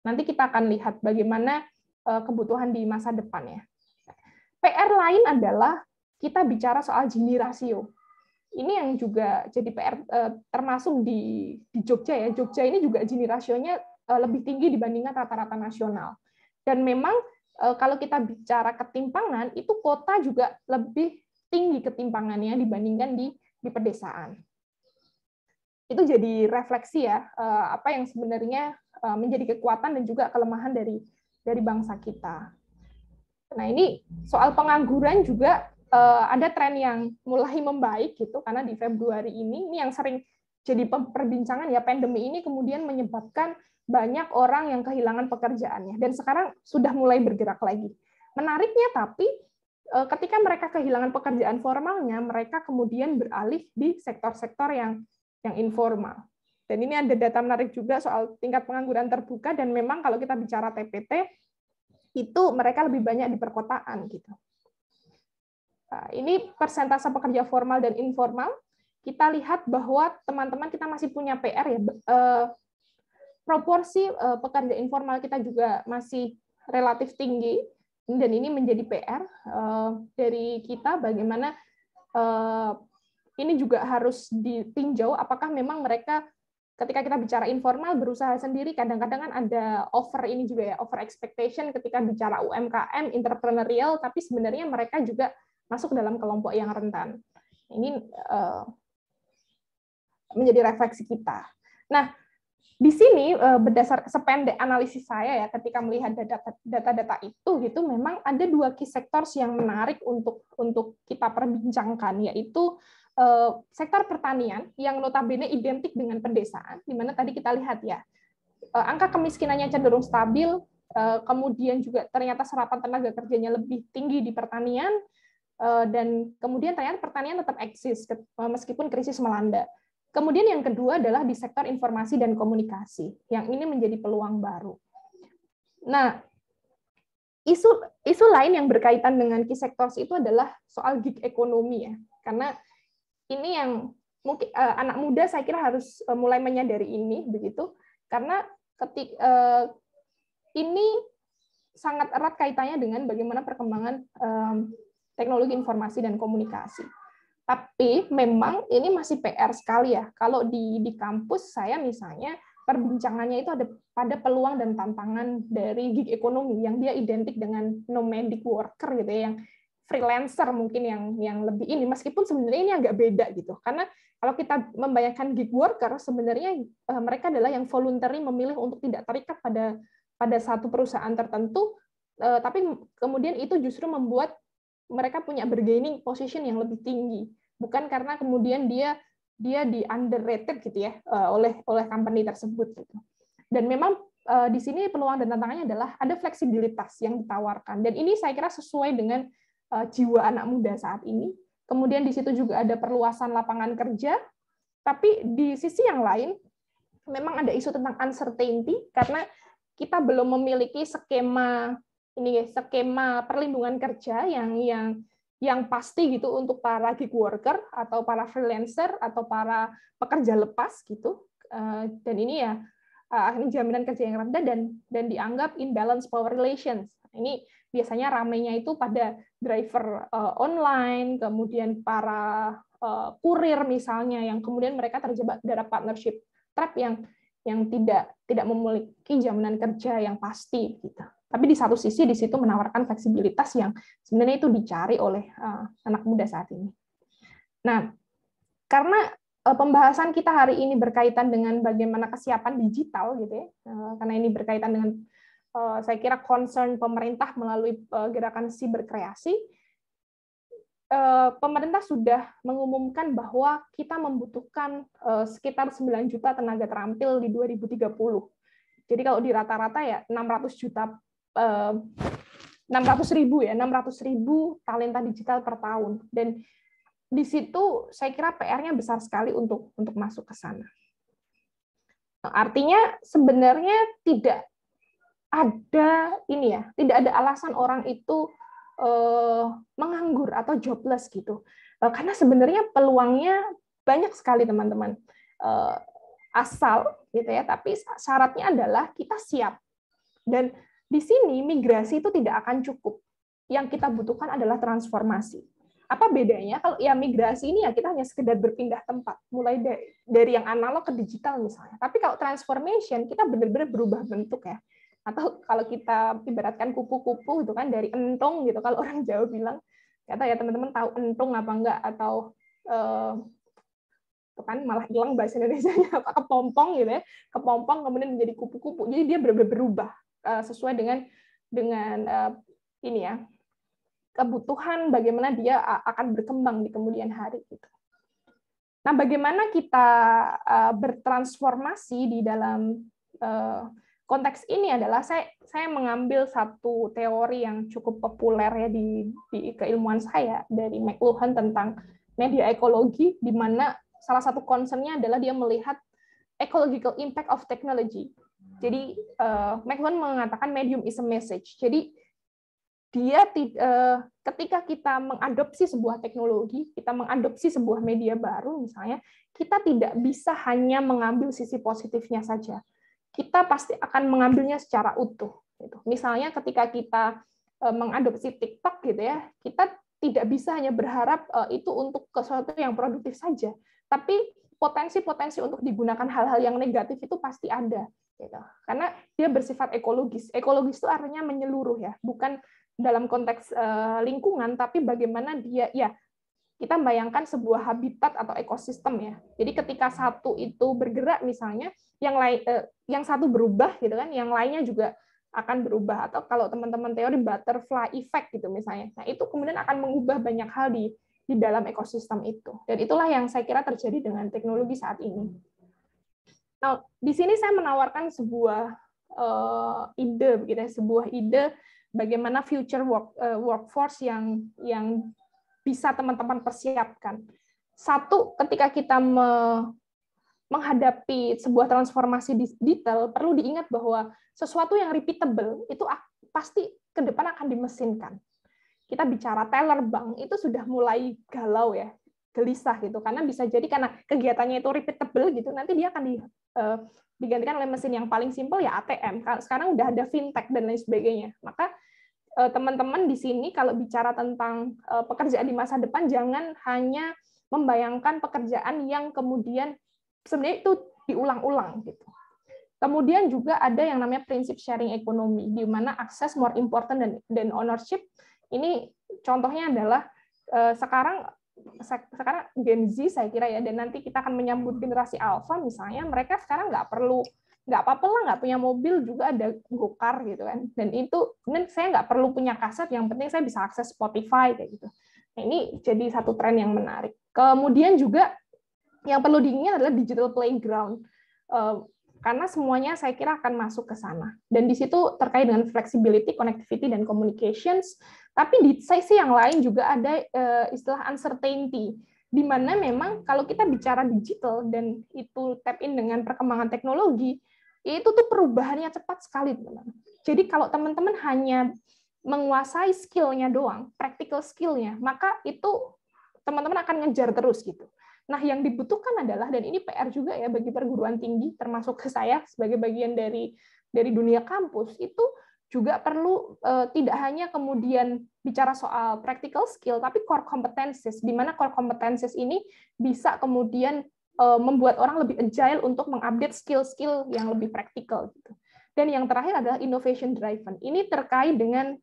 Nanti kita akan lihat bagaimana kebutuhan di masa depan ya. PR lain adalah kita bicara soal Gini rasio. Ini yang juga jadi PR termasuk di Jogja ya. Jogja ini juga Gini rasionya lebih tinggi dibandingkan rata-rata nasional. Dan memang kalau kita bicara ketimpangan, itu kota juga lebih tinggi ketimpangannya dibandingkan di pedesaan. Itu jadi refleksi ya, apa yang sebenarnya menjadi kekuatan dan juga kelemahan dari bangsa kita. Nah ini soal pengangguran juga ada tren yang mulai membaik gitu, karena di Februari ini yang sering jadi perbincangan ya, pandemi ini kemudian menyebabkan banyak orang yang kehilangan pekerjaannya, dan sekarang sudah mulai bergerak lagi. Menariknya tapi ketika mereka kehilangan pekerjaan formalnya, mereka kemudian beralih di sektor-sektor yang informal. Dan ini ada data menarik juga soal tingkat pengangguran terbuka, dan memang kalau kita bicara TPT, itu mereka lebih banyak di perkotaan gitu. Nah, ini persentase pekerja formal dan informal. Kita lihat bahwa teman-teman kita masih punya PR ya. Proporsi pekerja informal kita juga masih relatif tinggi, dan ini menjadi PR dari kita bagaimana ini juga harus ditinjau apakah memang mereka ketika kita bicara informal berusaha sendiri, kadang-kadang kan ada over ini juga ya, over expectation ketika bicara UMKM, entrepreneurial, tapi sebenarnya mereka juga masuk dalam kelompok yang rentan. Ini menjadi refleksi kita. Nah, di sini berdasar sependek analisis saya ya, ketika melihat data-data itu gitu, memang ada dua key sectors yang menarik untuk kita perbincangkan, yaitu sektor pertanian yang notabene identik dengan pedesaan, di mana tadi kita lihat ya, angka kemiskinannya cenderung stabil, kemudian juga ternyata serapan tenaga kerjanya lebih tinggi di pertanian, dan kemudian ternyata pertanian tetap eksis meskipun krisis melanda. Kemudian yang kedua adalah di sektor informasi dan komunikasi, yang ini menjadi peluang baru. Nah, isu lain yang berkaitan dengan key sectors itu adalah soal gig ekonomi ya, karena ini yang mungkin anak muda saya kira harus mulai menyadari ini begitu, karena ini sangat erat kaitannya dengan bagaimana perkembangan teknologi informasi dan komunikasi. Tapi memang ini masih PR sekali ya. Kalau di kampus saya misalnya perbincangannya itu ada pada peluang dan tantangan dari gig ekonomi yang dia identik dengan nomadic worker gitu ya, yang freelancer mungkin yang lebih ini, meskipun sebenarnya ini agak beda gitu. Karena kalau kita membayangkan gig worker, sebenarnya mereka adalah yang voluntary memilih untuk tidak terikat pada satu perusahaan tertentu, tapi kemudian itu justru membuat mereka punya bargaining position yang lebih tinggi. Bukan karena kemudian dia di underrated gitu ya oleh company tersebut gitu. Dan memang di sini peluang dan tantangannya adalah ada fleksibilitas yang ditawarkan, dan ini saya kira sesuai dengan jiwa anak muda saat ini. Kemudian di situ juga ada perluasan lapangan kerja, tapi di sisi yang lain memang ada isu tentang uncertainty karena kita belum memiliki skema perlindungan kerja yang pasti gitu untuk para gig worker atau para freelancer atau para pekerja lepas gitu. Dan ini ya jaminan kerja yang rendah dan dianggap imbalance power relations. Ini biasanya ramainya itu pada driver online, kemudian para kurir misalnya, yang kemudian mereka terjebak dalam partnership trap yang tidak memiliki jaminan kerja yang pasti gitu. Tapi di satu sisi di situ menawarkan fleksibilitas yang sebenarnya itu dicari oleh anak muda saat ini. Nah, karena pembahasan kita hari ini berkaitan dengan bagaimana kesiapan digital gitu ya, karena ini berkaitan dengan saya kira concern pemerintah melalui gerakan siberkreasi, pemerintah sudah mengumumkan bahwa kita membutuhkan sekitar 9 juta tenaga terampil di 2030. Jadi kalau di rata-rata ya 600.000 talenta digital per tahun, dan di situ saya kira PR-nya besar sekali untuk masuk ke sana. Artinya sebenarnya tidak ada alasan orang itu menganggur atau jobless gitu. Karena sebenarnya peluangnya banyak sekali teman-teman. Asal gitu ya, tapi syaratnya adalah kita siap. Dan di sini migrasi itu tidak akan cukup. Yang kita butuhkan adalah transformasi. Apa bedanya? Kalau ya migrasi ini ya kita hanya sekedar berpindah tempat, mulai dari yang analog ke digital misalnya. Tapi kalau transformation kita benar-benar berubah bentuk ya. Atau kalau kita ibaratkan kupu-kupu itu kan dari entung gitu. Kalau orang Jawa bilang, kata ya teman-teman tahu entung apa enggak, atau kan malah hilang bahasa Indonesianya apa, kepompong gitu ya, kepompong kemudian menjadi kupu-kupu. Jadi dia benar-benar berubah sesuai dengan ini ya, kebutuhan bagaimana dia akan berkembang di kemudian hari gitu. Nah, bagaimana kita bertransformasi di dalam konteks ini adalah saya mengambil satu teori yang cukup populer ya di keilmuan saya dari McLuhan tentang media ekologi, di mana salah satu concern-nya adalah dia melihat ecological impact of technology. Jadi McLuhan mengatakan medium is a message. Jadi dia ketika kita mengadopsi sebuah teknologi, kita mengadopsi sebuah media baru misalnya, kita tidak bisa hanya mengambil sisi positifnya saja. Kita pasti akan mengambilnya secara utuh. Gitu. Misalnya ketika kita mengadopsi TikTok gitu ya, kita tidak bisa hanya berharap itu untuk sesuatu yang produktif saja, tapi potensi-potensi untuk digunakan hal-hal yang negatif itu pasti ada, gitu. Karena dia bersifat ekologis. Ekologis itu artinya menyeluruh ya, bukan dalam konteks lingkungan, tapi bagaimana dia ya kita bayangkan sebuah habitat atau ekosistem ya. Jadi ketika satu itu bergerak misalnya, yang lain yang satu berubah gitu kan, yang lainnya juga akan berubah, atau kalau teman-teman teori butterfly effect gitu misalnya. Nah, itu kemudian akan mengubah banyak hal di dalam ekosistem itu. Dan itulah yang saya kira terjadi dengan teknologi saat ini. Nah, di sini saya menawarkan sebuah ide begitu ya, sebuah ide bagaimana future workforce yang bisa teman-teman persiapkan. Satu, ketika kita menghadapi sebuah transformasi digital, perlu diingat bahwa sesuatu yang repeatable itu pasti ke depan akan dimesinkan. Kita bicara teller bank itu sudah mulai galau ya, gelisah gitu, karena bisa jadi karena kegiatannya itu repeatable gitu, nanti dia akan digantikan oleh mesin yang paling simpel ya ATM. Sekarang udah ada fintech dan lain sebagainya. Maka teman-teman di sini kalau bicara tentang pekerjaan di masa depan, jangan hanya membayangkan pekerjaan yang kemudian sebenarnya itu diulang-ulang gitu. Kemudian juga ada yang namanya prinsip sharing ekonomi, di mana akses more important than ownership. Ini contohnya adalah sekarang Gen Z saya kira ya, dan nanti kita akan menyambut generasi Alpha misalnya, mereka sekarang nggak apa-apa lah nggak punya mobil juga ada Gokar gitu kan, dan itu kemudian saya nggak perlu punya kaset, yang penting saya bisa akses Spotify kayak gitu. Nah, ini jadi satu tren yang menarik. Kemudian juga yang perlu diingat adalah digital playground, karena semuanya saya kira akan masuk ke sana, dan di situ terkait dengan flexibility, connectivity, dan communications. Tapi di sisi yang lain juga ada istilah uncertainty, di mana memang kalau kita bicara digital dan itu tap in dengan perkembangan teknologi, itu tuh perubahannya cepat sekali, teman-teman. Jadi kalau teman-teman hanya menguasai skill-nya doang, practical skill-nya, maka itu teman-teman akan ngejar terus gitu. Nah, yang dibutuhkan adalah, dan ini PR juga ya bagi perguruan tinggi, termasuk ke saya sebagai bagian dari dunia kampus, itu juga perlu tidak hanya kemudian bicara soal practical skill, tapi core competencies, di mana core competencies ini bisa kemudian membuat orang lebih agile untuk mengupdate skill-skill yang lebih praktikal gitu. Dan yang terakhir adalah innovation driven. Ini terkait dengan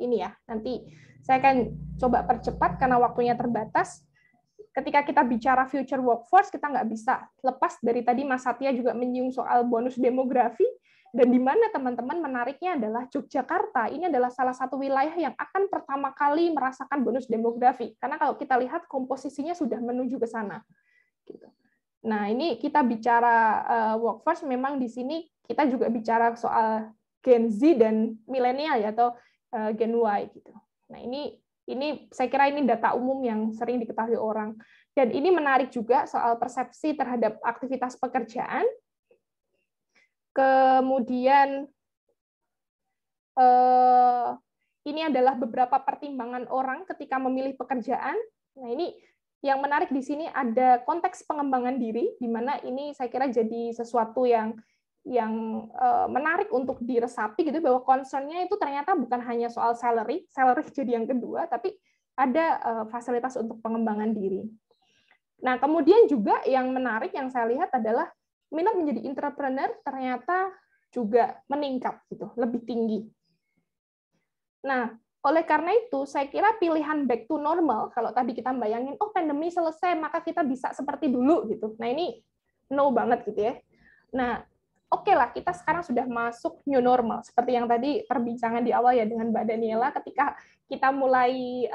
ini ya, nanti saya akan coba percepat karena waktunya terbatas. Ketika kita bicara future workforce, kita nggak bisa lepas dari tadi Mas Satya juga menyinggung soal bonus demografi, dan di mana teman-teman menariknya adalah Yogyakarta ini adalah salah satu wilayah yang akan pertama kali merasakan bonus demografi, karena kalau kita lihat komposisinya sudah menuju ke sana. Gitu. Nah, ini kita bicara workforce, memang di sini kita juga bicara soal Gen Z dan milenial ya, atau Gen Y gitu. Nah, ini saya kira ini data umum yang sering diketahui orang. Dan ini menarik juga soal persepsi terhadap aktivitas pekerjaan. Kemudian ini adalah beberapa pertimbangan orang ketika memilih pekerjaan. Nah, ini yang menarik di sini ada konteks pengembangan diri, di mana ini saya kira jadi sesuatu yang menarik untuk diresapi gitu, bahwa concern-nya itu ternyata bukan hanya soal salary jadi yang kedua, tapi ada fasilitas untuk pengembangan diri. Nah, kemudian juga yang menarik yang saya lihat adalah minat menjadi entrepreneur ternyata juga meningkat gitu, lebih tinggi. Nah, oleh karena itu saya kira pilihan back to normal, kalau tadi kita bayangin, oh pandemi selesai maka kita bisa seperti dulu gitu. Nah, ini no banget gitu ya. Nah, oke lah, kita sekarang sudah masuk new normal. Seperti yang tadi perbincangan di awal ya dengan Mbak Daniela, ketika kita mulai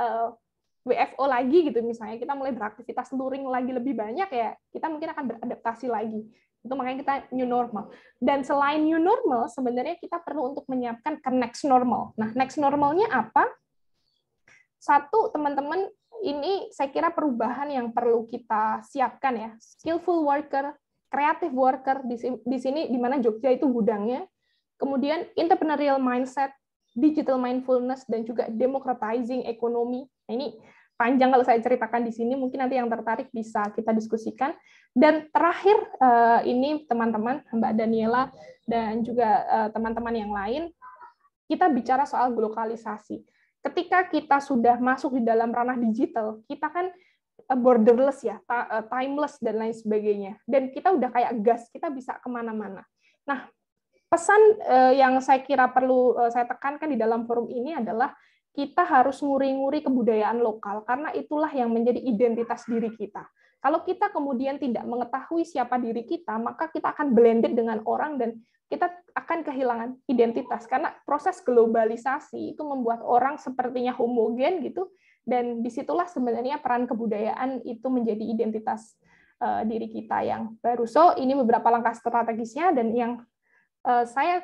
WFO lagi gitu misalnya, kita mulai beraktivitas luring lagi lebih banyak ya, kita mungkin akan beradaptasi lagi. Itu makanya kita new normal. Dan selain new normal, sebenarnya kita perlu untuk menyiapkan ke next normal. Nah, next normalnya apa? Satu, teman-teman, ini saya kira perubahan yang perlu kita siapkan ya. Skillful worker, creative worker di sini di mana Jogja itu gudangnya. Kemudian entrepreneurial mindset, digital mindfulness, dan juga democratizing ekonomi. Nah, ini panjang kalau saya ceritakan di sini, mungkin nanti yang tertarik bisa kita diskusikan. Dan terakhir ini teman-teman, Mbak Daniela dan juga teman-teman yang lain, kita bicara soal globalisasi. Ketika kita sudah masuk di dalam ranah digital, kita kan borderless ya, timeless dan lain sebagainya. Dan kita udah kayak gas, kita bisa kemana-mana. Nah, pesan yang saya kira perlu saya tekankan di dalam forum ini adalah kita harus nguri-nguri kebudayaan lokal, karena itulah yang menjadi identitas diri kita. Kalau kita kemudian tidak mengetahui siapa diri kita, maka kita akan blended dengan orang dan kita akan kehilangan identitas. Karena proses globalisasi itu membuat orang sepertinya homogen gitu, dan disitulah sebenarnya peran kebudayaan itu menjadi identitas diri kita yang baru. So, ini beberapa langkah strategisnya, dan yang saya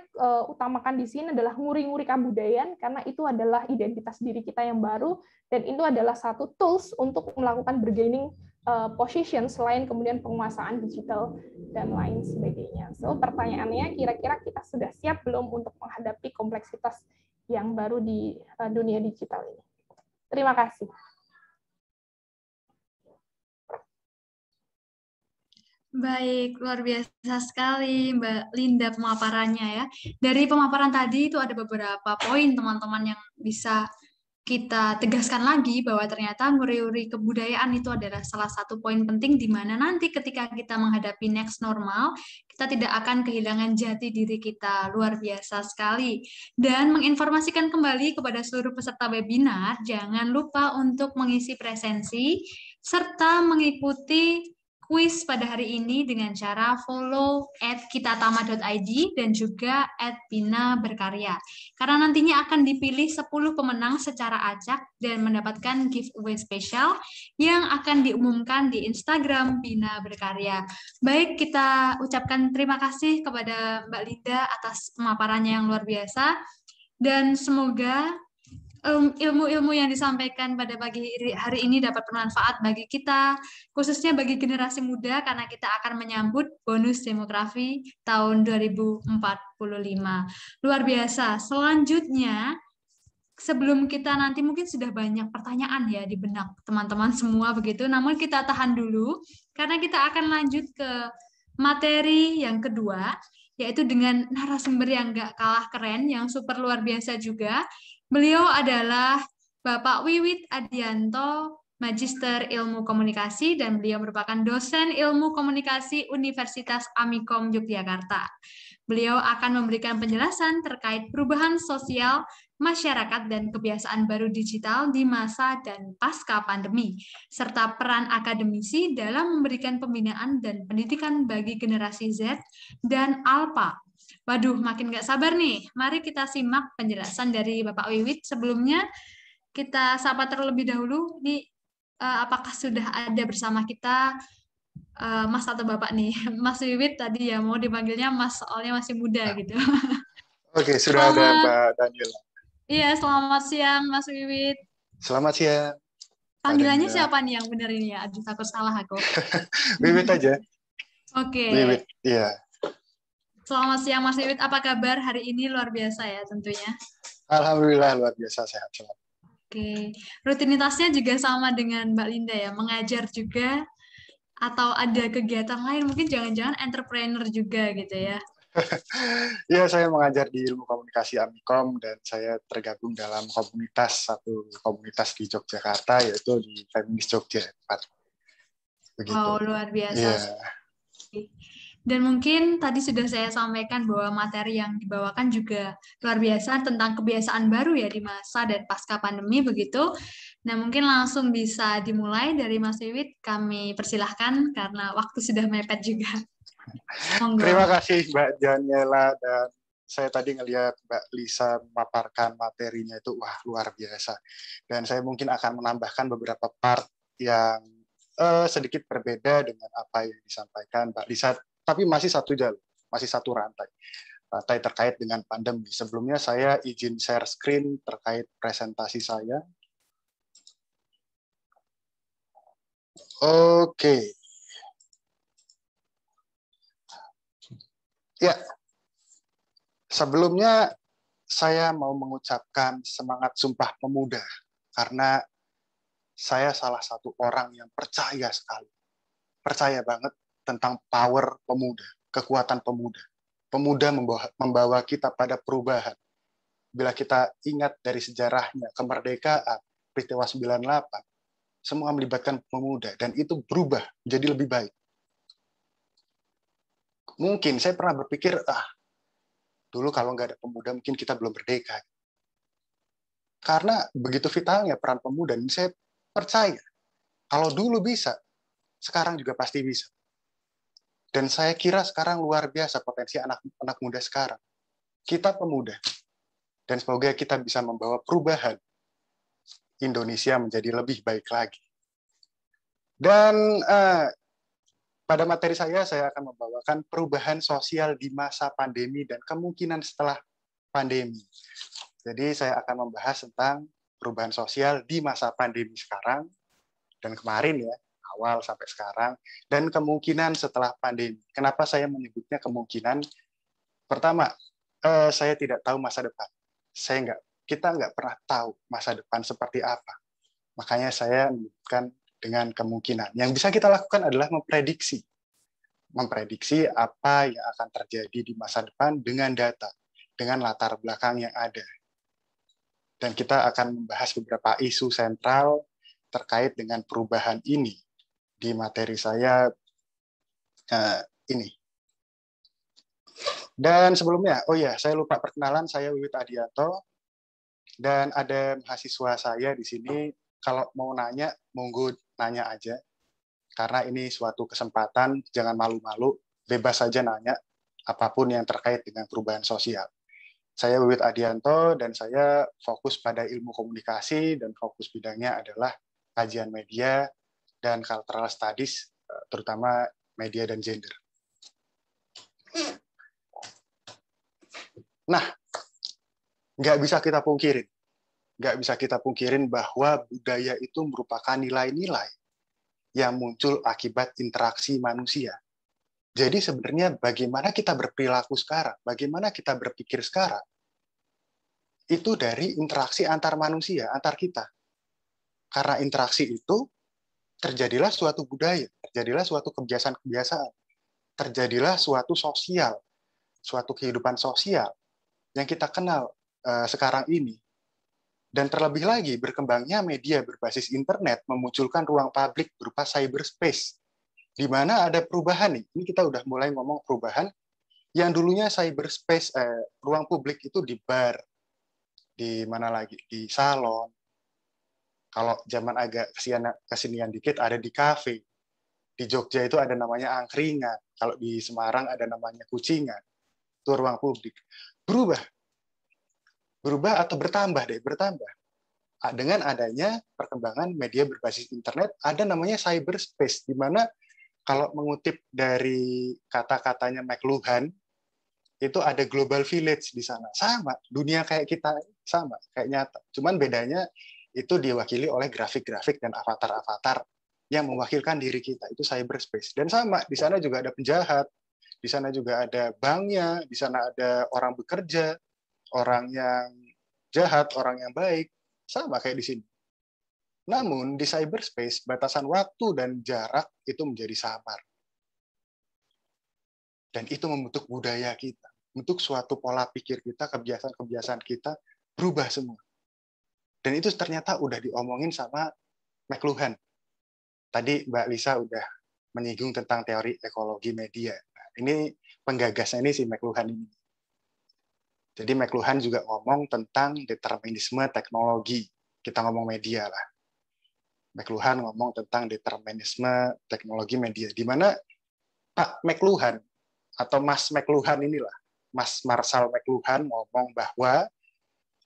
utamakan di sini adalah nguri-nguri kebudayaan, karena itu adalah identitas diri kita yang baru, dan itu adalah satu tools untuk melakukan bargaining position selain kemudian penguasaan digital dan lain sebagainya. So, pertanyaannya, kira-kira kita sudah siap belum untuk menghadapi kompleksitas yang baru di dunia digital ini? Terima kasih. Baik, luar biasa sekali Mbak Linda pemaparannya ya. Dari pemaparan tadi itu ada beberapa poin teman-teman yang bisa kita tegaskan lagi, bahwa ternyata nguri-nguri kebudayaan itu adalah salah satu poin penting, di mana nanti ketika kita menghadapi next normal, kita tidak akan kehilangan jati diri kita. Luar biasa sekali. Dan menginformasikan kembali kepada seluruh peserta webinar, jangan lupa untuk mengisi presensi serta mengikuti kuis pada hari ini dengan cara follow @kitatama.id dan juga @bina_berkarya. Karena nantinya akan dipilih 10 pemenang secara acak dan mendapatkan giveaway spesial yang akan diumumkan di Instagram Bina Berkarya. Baik, kita ucapkan terima kasih kepada Mbak Linda atas pemaparannya yang luar biasa, dan semoga ilmu-ilmu yang disampaikan pada pagi hari ini dapat bermanfaat bagi kita, khususnya bagi generasi muda, karena kita akan menyambut bonus demografi tahun 2045. Luar biasa. Selanjutnya, sebelum kita nanti mungkin sudah banyak pertanyaan ya di benak teman-teman semua begitu, namun kita tahan dulu, karena kita akan lanjut ke materi yang kedua, yaitu dengan narasumber yang gak kalah keren, yang super luar biasa juga. Beliau adalah Bapak Wiwit Adianto, Magister Ilmu Komunikasi, dan beliau merupakan dosen Ilmu Komunikasi Universitas Amikom Yogyakarta. Beliau akan memberikan penjelasan terkait perubahan sosial, masyarakat, dan kebiasaan baru digital di masa dan pasca pandemi, serta peran akademisi dalam memberikan pembinaan dan pendidikan bagi generasi Z dan Alpha. Waduh, makin gak sabar nih. Mari kita simak penjelasan dari Bapak Wiwit. Sebelumnya, kita sapa terlebih dahulu. Ini apakah sudah ada bersama kita Mas atau Bapak nih? Mas Wiwit tadi ya, mau dipanggilnya Mas, soalnya masih muda gitu. Oke, sudah ada Mbak Daniela. Iya, selamat siang Mas Wiwit. Selamat siang. Panggilannya siapa nih yang benar ini ya? Aduh, takut salah aku. Wiwit aja. Oke. Wiwit, iya. Selamat siang Mas Wiwit, apa kabar hari ini? Luar biasa ya tentunya. Alhamdulillah luar biasa sehat selalu. Oke, rutinitasnya juga sama dengan Mbak Linda ya, mengajar juga atau ada kegiatan lain, mungkin jangan-jangan entrepreneur juga gitu ya. Ya, saya mengajar di ilmu komunikasi Amikom dan saya tergabung dalam satu komunitas di Yogyakarta, yaitu di Feminis Jogja. Begitu. Wow, luar biasa. Iya. Dan mungkin tadi sudah saya sampaikan bahwa materi yang dibawakan juga luar biasa tentang kebiasaan baru ya di masa dan pasca pandemi begitu. Nah, mungkin langsung bisa dimulai dari Mas Wiwit. Kami persilahkan karena waktu sudah mepet juga. Monggo. Terima kasih Mbak Daniela, dan saya tadi ngelihat Mbak Lisa memaparkan materinya itu wah luar biasa. Dan saya mungkin akan menambahkan beberapa part yang sedikit berbeda dengan apa yang disampaikan Mbak Lisa, tapi masih satu jalur, masih satu rantai terkait dengan pandemi. Sebelumnya saya izin share screen terkait presentasi saya. Oke. Ya, sebelumnya saya mau mengucapkan semangat Sumpah Pemuda karena saya salah satu orang yang percaya sekali, percaya banget tentang power pemuda, kekuatan pemuda. Pemuda membawa kita pada perubahan. Bila kita ingat dari sejarahnya, kemerdekaan, peristiwa 98, semua melibatkan pemuda dan itu berubah menjadi lebih baik. Mungkin saya pernah berpikir, dulu kalau nggak ada pemuda mungkin kita belum merdeka. Karena begitu vitalnya peran pemuda, dan saya percaya kalau dulu bisa, sekarang juga pasti bisa. Dan saya kira sekarang luar biasa potensi anak muda sekarang. Kita pemuda, dan semoga kita bisa membawa perubahan Indonesia menjadi lebih baik lagi. Dan pada materi saya akan membawakan perubahan sosial di masa pandemi dan kemungkinan setelah pandemi. Jadi saya akan membahas tentang perubahan sosial di masa pandemi sekarang dan kemarin ya, awal sampai sekarang, dan kemungkinan setelah pandemi. Kenapa saya menyebutnya kemungkinan? Pertama, saya tidak tahu masa depan. Kita nggak pernah tahu masa depan seperti apa. Makanya saya menyebutkan dengan kemungkinan. Yang bisa kita lakukan adalah memprediksi apa yang akan terjadi di masa depan dengan data, dengan latar belakang yang ada. Dan kita akan membahas beberapa isu sentral terkait dengan perubahan ini di materi saya ini. Dan sebelumnya, saya lupa perkenalan, saya Wiwit Adianto, dan ada mahasiswa saya di sini. Kalau mau nanya, monggo nanya aja. Karena ini suatu kesempatan, jangan malu-malu, bebas saja nanya apapun yang terkait dengan perubahan sosial. Saya Wiwit Adianto, dan saya fokus pada ilmu komunikasi, dan fokus bidangnya adalah kajian media dan cultural studies, terutama media dan gender. Nah, nggak bisa kita pungkirin bahwa budaya itu merupakan nilai-nilai yang muncul akibat interaksi manusia. Jadi sebenarnya bagaimana kita berperilaku sekarang, bagaimana kita berpikir sekarang, itu dari interaksi antar manusia, antar kita. Karena interaksi itu, terjadilah suatu budaya, terjadilah suatu kebiasaan-kebiasaan, terjadilah suatu sosial, suatu kehidupan sosial yang kita kenal sekarang ini. Dan terlebih lagi, berkembangnya media berbasis internet memunculkan ruang publik berupa cyberspace, di mana ada perubahan nih. Ini kita udah mulai ngomong perubahan, yang dulunya cyberspace, ruang publik itu di bar, di mana lagi, di salon. Kalau zaman agak kesinian dikit, ada di kafe. Di Jogja itu ada namanya angkringan. Kalau di Semarang ada namanya kucingan. Itu ruang publik. Berubah atau bertambah. Dengan adanya perkembangan media berbasis internet, ada namanya cyberspace, di mana kalau mengutip dari kata-katanya McLuhan, itu ada global village di sana. Sama, dunia kayak kita sama, kayak nyata. Cuman bedanya itu diwakili oleh grafik-grafik dan avatar-avatar yang mewakilkan diri kita, itu cyberspace. Dan sama, di sana juga ada penjahat, di sana juga ada banknya, di sana ada orang bekerja, orang yang jahat, orang yang baik, sama kayak di sini. Namun di cyberspace, batasan waktu dan jarak itu menjadi samar. Dan itu membentuk budaya kita, bentuk suatu pola pikir kita, kebiasaan-kebiasaan kita berubah semua. Dan itu ternyata udah diomongin sama McLuhan. Tadi Mbak Lisa udah menyinggung tentang teori ekologi media. Nah, ini penggagasnya ini si McLuhan ini. Jadi McLuhan juga ngomong tentang determinisme teknologi. Kita ngomong media lah. McLuhan ngomong tentang determinisme teknologi media. Di mana Pak McLuhan atau Mas McLuhan inilah, Mas Marshall McLuhan ngomong bahwa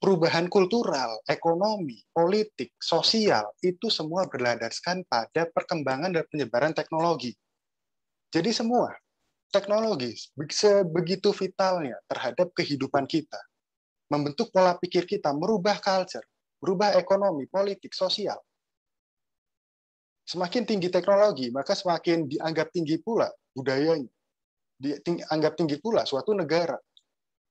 perubahan kultural, ekonomi, politik, sosial, itu semua berlandaskan pada perkembangan dan penyebaran teknologi. Jadi semua teknologi sebegitu vitalnya terhadap kehidupan kita, membentuk pola pikir kita, merubah culture, merubah ekonomi, politik, sosial. Semakin tinggi teknologi, maka semakin dianggap tinggi pula budayanya. Dianggap tinggi pula suatu negara.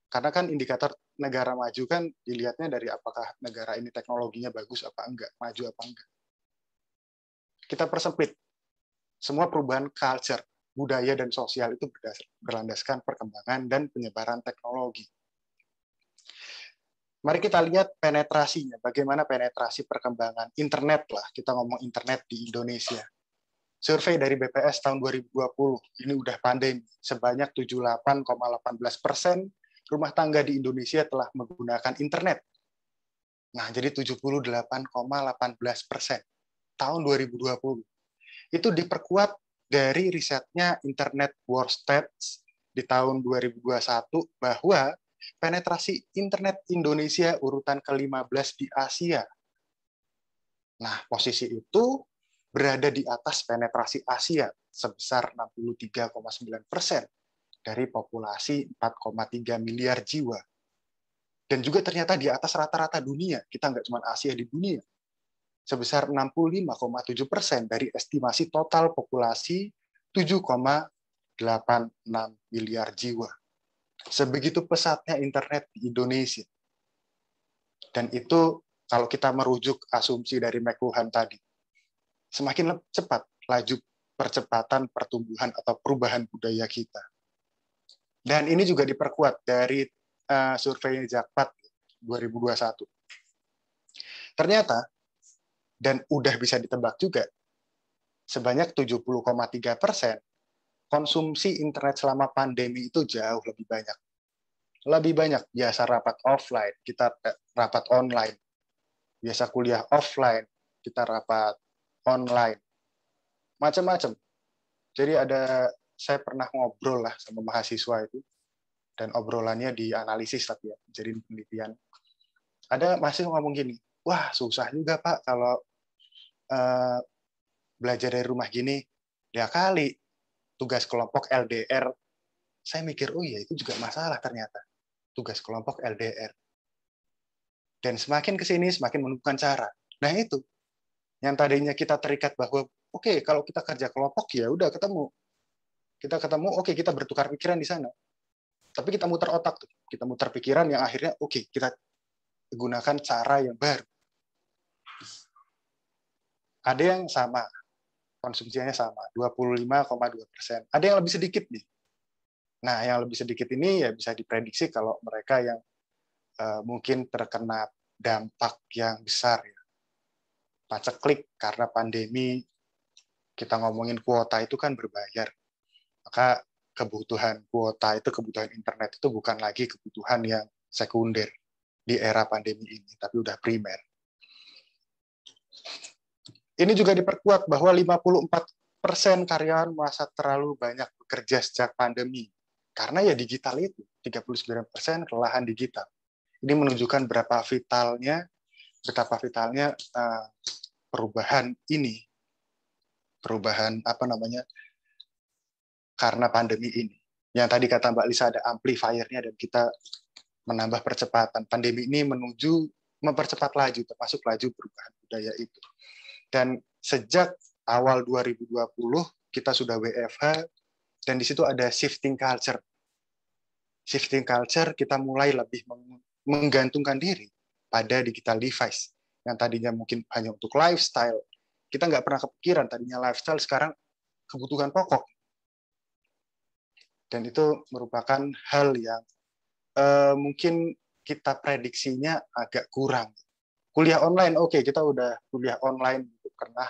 Karena kan indikator negara maju kan dilihatnya dari apakah negara ini teknologinya bagus apa enggak, maju apa enggak. Kita persempit. Semua perubahan culture, budaya dan sosial itu berlandaskan perkembangan dan penyebaran teknologi. Mari kita lihat penetrasinya, bagaimana penetrasi perkembangan internet lah, kita ngomong internet di Indonesia. Survei dari BPS tahun 2020, ini udah pandemi, sebanyak 78,18% rumah tangga di Indonesia telah menggunakan internet. Nah, jadi 78,18% tahun 2020. Itu diperkuat dari risetnya Internet War Stats di tahun 2021 bahwa penetrasi internet Indonesia urutan ke-15 di Asia. Nah, posisi itu berada di atas penetrasi Asia sebesar 63,9% dari populasi 4,3 miliar jiwa. Dan juga ternyata di atas rata-rata dunia, kita nggak cuma Asia di dunia, sebesar 65,7% dari estimasi total populasi 7,86 miliar jiwa. Sebegitu pesatnya internet di Indonesia. Dan itu kalau kita merujuk asumsi dari McLuhan tadi, semakin cepat laju percepatan pertumbuhan atau perubahan budaya kita. Dan ini juga diperkuat dari survei Jakpat 2021. Ternyata, dan udah bisa ditebak juga, sebanyak 70,3% konsumsi internet selama pandemi itu jauh lebih banyak. Lebih banyak biasa rapat offline, kita rapat online. Biasa kuliah offline, kita rapat online. Macam-macam. Jadi saya pernah ngobrol lah sama mahasiswa itu, dan obrolannya dianalisis tapi ya, jadi penelitian. Ada mahasiswa ngomong gini, wah susah juga Pak kalau belajar dari rumah gini. Ya kali, tugas kelompok LDR. Saya mikir, oh iya itu juga masalah ternyata. Tugas kelompok LDR. Dan semakin ke sini, semakin menemukan cara. Nah itu, yang tadinya kita terikat bahwa, oke, kalau kita kerja kelompok, ya udah ketemu. Kita ketemu, oke, kita bertukar pikiran di sana. Tapi kita muter otak, tuh. Kita muter pikiran yang akhirnya, oke, kita gunakan cara yang baru. Ada yang sama, konsumsinya sama, 25,2%. Ada yang lebih sedikit nih. Nah, yang lebih sedikit ini ya bisa diprediksi kalau mereka yang mungkin terkena dampak yang besar ya. Paceklik karena pandemi, kita ngomongin kuota itu kan berbayar. Maka kebutuhan kuota itu, kebutuhan internet itu bukan lagi kebutuhan yang sekunder di era pandemi ini, tapi udah primer. Ini juga diperkuat bahwa 54% karyawan merasa terlalu banyak bekerja sejak pandemi. Karena ya digital itu, 39% kelelahan digital. Ini menunjukkan betapa vitalnya perubahan ini. Perubahan karena pandemi ini. Yang tadi kata Mbak Lisa ada amplifiernya dan kita menambah percepatan. Pandemi ini mempercepat laju, termasuk laju perubahan budaya itu. Dan sejak awal 2020 kita sudah WFH dan di situ ada shifting culture. Shifting culture kita mulai lebih menggantungkan diri pada digital device. Yang tadinya mungkin hanya untuk lifestyle. Kita nggak pernah kepikiran tadinya lifestyle, sekarang kebutuhan pokok. Dan itu merupakan hal yang mungkin kita prediksinya agak kurang. Kuliah online, oke, kita udah kuliah online, pernah.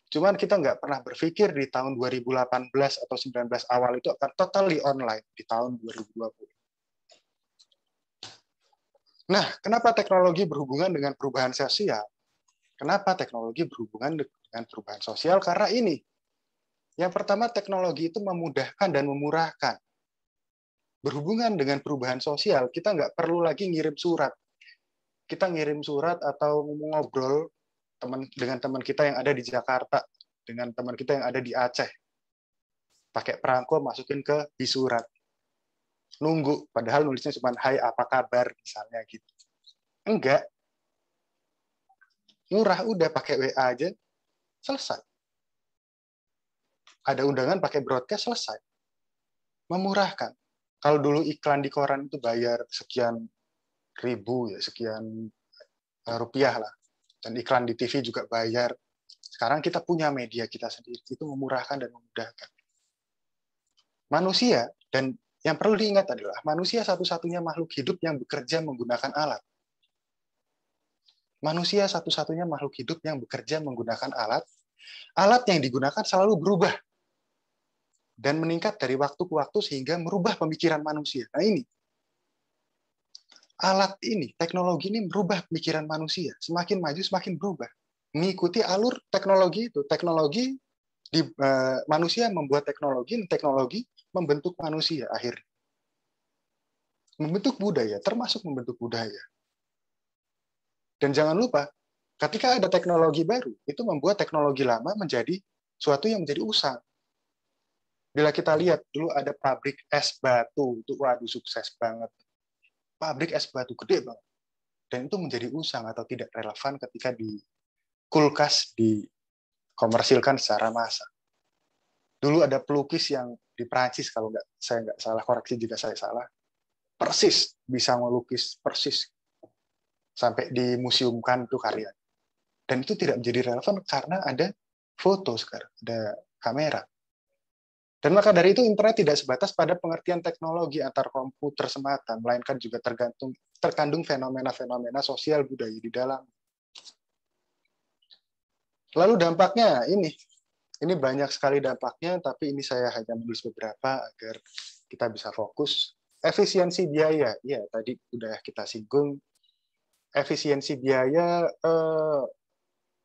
Cuman kita nggak pernah berpikir di tahun 2018 atau 19 awal itu akan totally online di tahun 2020. Nah, kenapa teknologi berhubungan dengan perubahan sosial? Kenapa teknologi berhubungan dengan perubahan sosial? Karena ini. Yang pertama, teknologi itu memudahkan dan memurahkan. Berhubungan dengan perubahan sosial, kita nggak perlu lagi ngirim surat. Kita ngirim surat atau ngobrol dengan teman kita yang ada di Jakarta, dengan teman kita yang ada di Aceh. Pakai perangko, masukin ke surat. Nunggu, padahal nulisnya cuma hai apa kabar misalnya gitu. Enggak. Murah, udah pakai WA aja selesai. Ada undangan pakai broadcast selesai. Memurahkan. Kalau dulu iklan di koran itu bayar sekian ribu ya, sekian rupiah lah. Dan iklan di TV juga bayar. Sekarang kita punya media kita sendiri, itu memurahkan dan memudahkan. Manusia, dan yang perlu diingat adalah manusia satu-satunya makhluk hidup yang bekerja menggunakan alat. Manusia satu-satunya makhluk hidup yang bekerja menggunakan alat. Alat yang digunakan selalu berubah dan meningkat dari waktu ke waktu sehingga merubah pemikiran manusia. Nah ini, alat ini, teknologi ini merubah pemikiran manusia. Semakin maju, semakin berubah. Mengikuti alur teknologi itu. Teknologi, manusia membuat teknologi membentuk manusia akhirnya. Membentuk budaya, termasuk membentuk budaya. Dan jangan lupa, ketika ada teknologi baru, itu membuat teknologi lama menjadi suatu yang menjadi usang. Bila kita lihat, dulu ada pabrik es batu, itu waduh sukses banget. Pabrik es batu gede banget. Dan itu menjadi usang atau tidak relevan ketika di kulkas dikomersilkan secara massal. Dulu ada pelukis yang di Prancis, kalau saya nggak salah, koreksi jika saya salah, persis bisa melukis persis sampai dimuseumkan itu karya. Dan itu tidak menjadi relevan karena ada foto sekarang, ada kamera. Dan maka dari itu internet tidak sebatas pada pengertian teknologi antar komputer semata, melainkan juga terkandung fenomena-fenomena sosial budaya di dalam. Lalu dampaknya ini banyak sekali dampaknya, tapi ini saya hanya menulis beberapa agar kita bisa fokus. Efisiensi biaya, ya tadi udah kita singgung. Efisiensi biaya,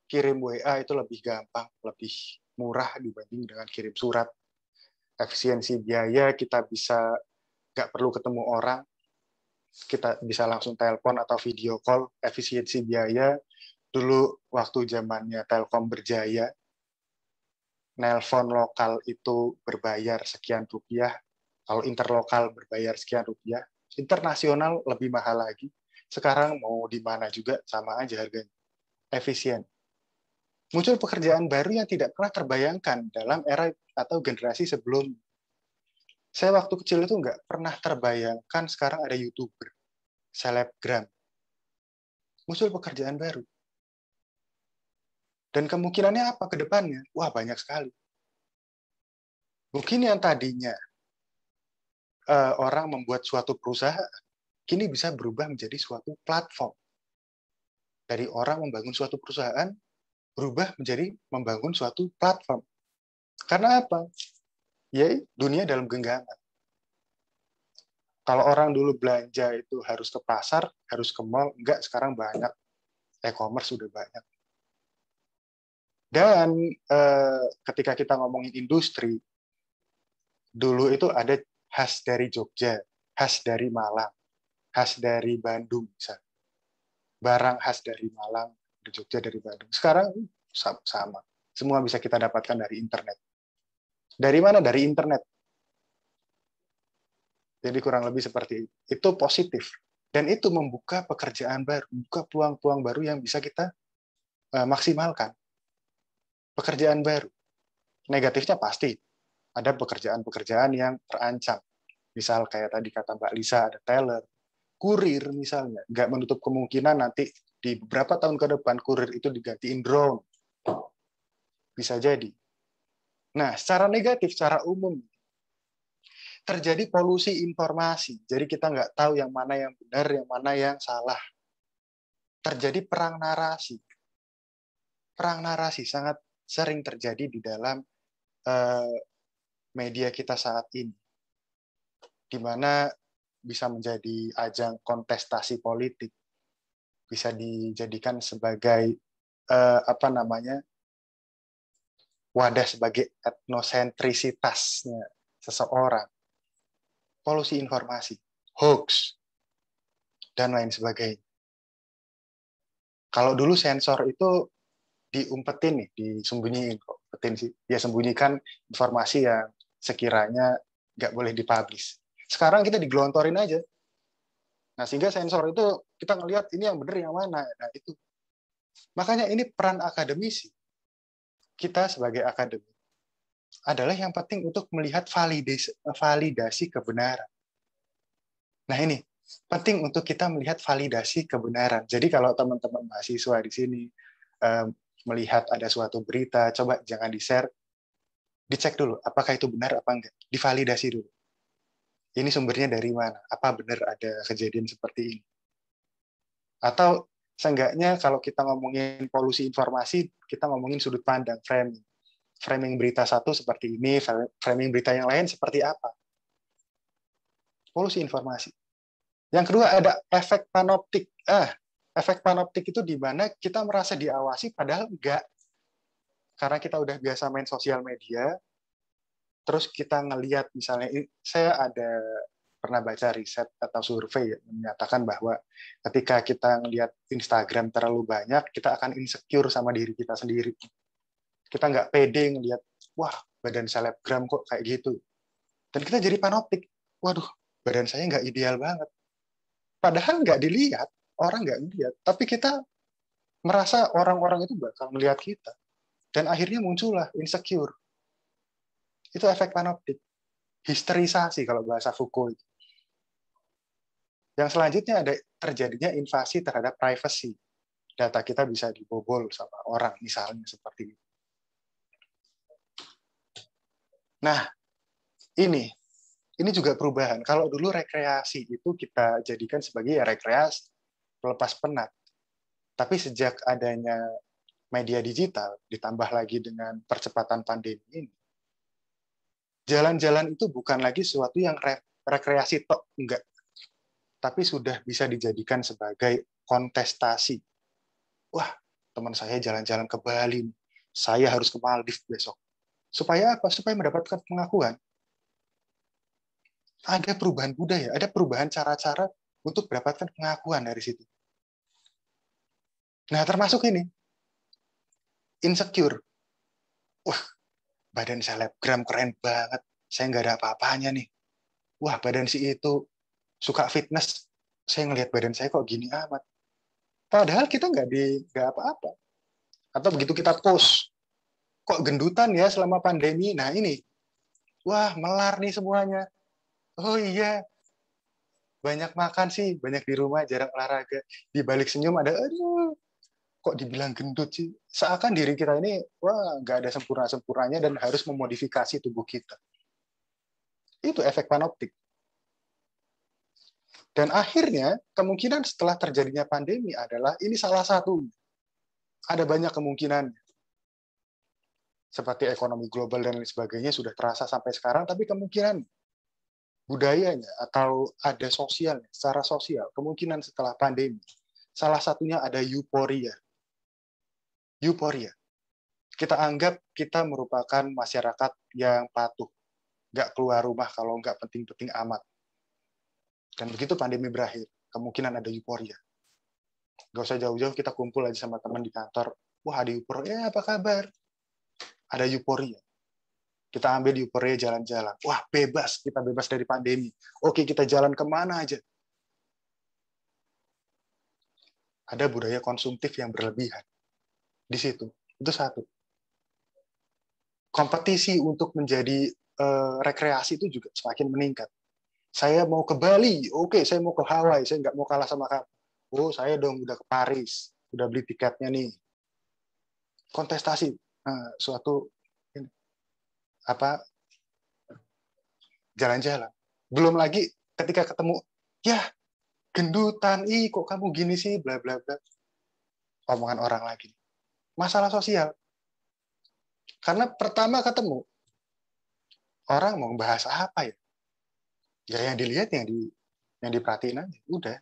kirim WA itu lebih gampang, lebih murah dibanding dengan kirim surat. Efisiensi biaya, kita bisa nggak perlu ketemu orang, kita bisa langsung telepon atau video call. Efisiensi biaya, dulu waktu zamannya Telkom berjaya, nelpon lokal itu berbayar sekian rupiah, kalau interlokal berbayar sekian rupiah, internasional lebih mahal lagi. Sekarang mau di mana juga sama aja harganya. Efisien. Muncul pekerjaan baru yang tidak pernah terbayangkan dalam era atau generasi sebelum. Saya waktu kecil itu nggak pernah terbayangkan sekarang ada YouTuber, selebgram. Muncul pekerjaan baru. Dan kemungkinannya apa ke depannya? Wah, banyak sekali. Mungkin yang tadinya orang membuat suatu perusahaan, kini bisa berubah menjadi suatu platform. Dari orang membangun suatu perusahaan, berubah menjadi membangun suatu platform. Karena apa? Ya, dunia dalam genggaman. Kalau orang dulu belanja itu harus ke pasar, harus ke mall, enggak, sekarang banyak. E-commerce sudah banyak. Dan ketika kita ngomongin industri, dulu itu ada khas dari Jogja, khas dari Malang, khas dari Bandung, misalnya. Barang khas dari Malang, dari Jogja, dari Bandung. Sekarang sama. Semua bisa kita dapatkan dari internet. Dari mana? Dari internet. Jadi kurang lebih seperti itu. Itu positif. Dan itu membuka pekerjaan baru, membuka peluang-peluang baru yang bisa kita maksimalkan. Pekerjaan baru. Negatifnya pasti. Ada pekerjaan-pekerjaan yang terancam. Misal kayak tadi kata Mbak Lisa, ada teller, kurir misalnya, nggak menutup kemungkinan nanti di beberapa tahun ke depan kurir itu digantiin drone. Bisa jadi. Nah, secara negatif, secara umum, terjadi polusi informasi. Jadi kita nggak tahu yang mana yang benar, yang mana yang salah. Terjadi perang narasi. Perang narasi sangat sering terjadi di dalam media kita saat ini, di mana bisa menjadi ajang kontestasi politik, bisa dijadikan sebagai wadah sebagai etnosentrisitasnya seseorang, polusi informasi, hoax, dan lain sebagainya. Kalau dulu sensor itu diumpetin nih, disembunyiin kok, sih. Ya sembunyikan informasi yang sekiranya nggak boleh dipublish. Sekarang kita digelontorin aja. Nah, sehingga sensor itu kita ngelihat ini yang benar yang mana. Nah, itu. Makanya ini peran akademisi. Kita sebagai akademik adalah yang penting untuk melihat validasi kebenaran. Nah, ini penting untuk kita melihat validasi kebenaran. Jadi kalau teman-teman mahasiswa di sini melihat ada suatu berita, coba jangan di-share, dicek dulu apakah itu benar apa enggak, divalidasi dulu. Ini sumbernya dari mana? Apa benar ada kejadian seperti ini? Atau seenggaknya kalau kita ngomongin polusi informasi, kita ngomongin sudut pandang, framing. Framing berita satu seperti ini, framing berita yang lain seperti apa? Polusi informasi. Yang kedua ada efek panoptik. Efek panoptik itu di mana kita merasa diawasi padahal enggak. Karena kita udah biasa main sosial media, terus kita ngelihat misalnya, saya pernah baca riset atau survei yang menyatakan bahwa ketika kita ngelihat Instagram terlalu banyak, kita akan insecure sama diri kita sendiri. Kita nggak pede ngelihat, wah badan selebgram kok kayak gitu. Dan kita jadi panoptik, waduh badan saya nggak ideal banget. Padahal nggak dilihat, orang nggak ngelihat, tapi kita merasa orang-orang itu bakal melihat kita. Dan akhirnya muncullah insecure. Itu efek panoptik. Histerisasi kalau bahasa Foucault. Yang selanjutnya ada terjadinya invasi terhadap privacy. Data kita bisa dibobol sama orang, misalnya seperti itu. Nah, ini juga perubahan. Kalau dulu rekreasi itu kita jadikan sebagai rekreasi, pelepas penat. Tapi sejak adanya media digital, ditambah lagi dengan percepatan pandemi ini, jalan-jalan itu bukan lagi sesuatu yang rekreasi tok, enggak. Tapi sudah bisa dijadikan sebagai kontestasi. Wah, teman saya jalan-jalan ke Bali, saya harus ke Maldives besok. Supaya apa? Supaya mendapatkan pengakuan. Ada perubahan budaya, ada perubahan cara-cara untuk mendapatkan pengakuan dari situ. Nah, termasuk ini, insecure. Wah, badan selebgram keren banget. Saya nggak ada apa-apanya nih. Wah, badan si itu suka fitness. Saya ngelihat badan saya kok gini amat. Padahal kita nggak apa-apa. Atau begitu kita post, kok gendutan ya selama pandemi. Nah ini, wah melar nih semuanya. Oh iya, banyak makan sih, banyak di rumah, jarang olahraga. Di balik senyum ada, aduh, kok dibilang gendut sih? Seakan diri kita ini, wah, nggak ada sempurna-sempurnanya dan harus memodifikasi tubuh kita. Itu efek panoptik. Dan akhirnya, kemungkinan setelah terjadinya pandemi adalah, ini salah satu. Ada banyak kemungkinan. Seperti ekonomi global dan lain sebagainya sudah terasa sampai sekarang, tapi kemungkinan budayanya atau ada sosialnya, secara sosial, kemungkinan setelah pandemi. Salah satunya ada euforia. Euforia. Kita anggap kita merupakan masyarakat yang patuh. Nggak keluar rumah kalau nggak penting-penting amat. Dan begitu pandemi berakhir, kemungkinan ada euforia. Nggak usah jauh-jauh, kita kumpul aja sama teman di kantor. Wah, ada euforia, apa kabar? Ada euforia. Kita ambil euforia jalan-jalan. Wah, bebas. Kita bebas dari pandemi. Oke, kita jalan kemana aja. Ada budaya konsumtif yang berlebihan. Di situ. Itu satu. Kompetisi untuk menjadi rekreasi itu juga semakin meningkat. Saya mau ke Bali, oke, saya mau ke Hawaii, saya nggak mau kalah sama kamu. Oh, saya dong udah ke Paris, udah beli tiketnya nih. Kontestasi suatu apa jalan-jalan. Belum lagi ketika ketemu, ya gendutan, kok kamu gini sih, bla bla bla. Omongan orang lagi. Masalah sosial. Karena pertama ketemu, orang mau bahas apa ya? Ya yang dilihat, yang diperhatiin aja, udah.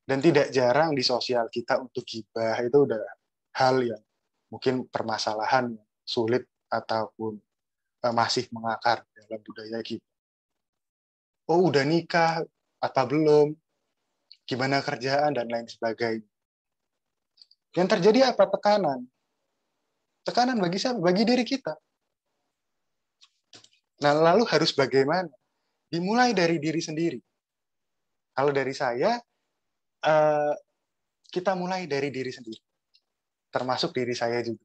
Dan tidak jarang di sosial kita untuk gibah itu udah hal yang mungkin permasalahan sulit ataupun masih mengakar dalam budaya kita. Oh, udah nikah apa belum? Gimana kerjaan dan lain sebagainya. Yang terjadi apa? Tekanan. Tekanan bagi siapa? Bagi diri kita. Nah, lalu harus bagaimana? Dimulai dari diri sendiri. Kalau dari saya, kita mulai dari diri sendiri. Termasuk diri saya juga.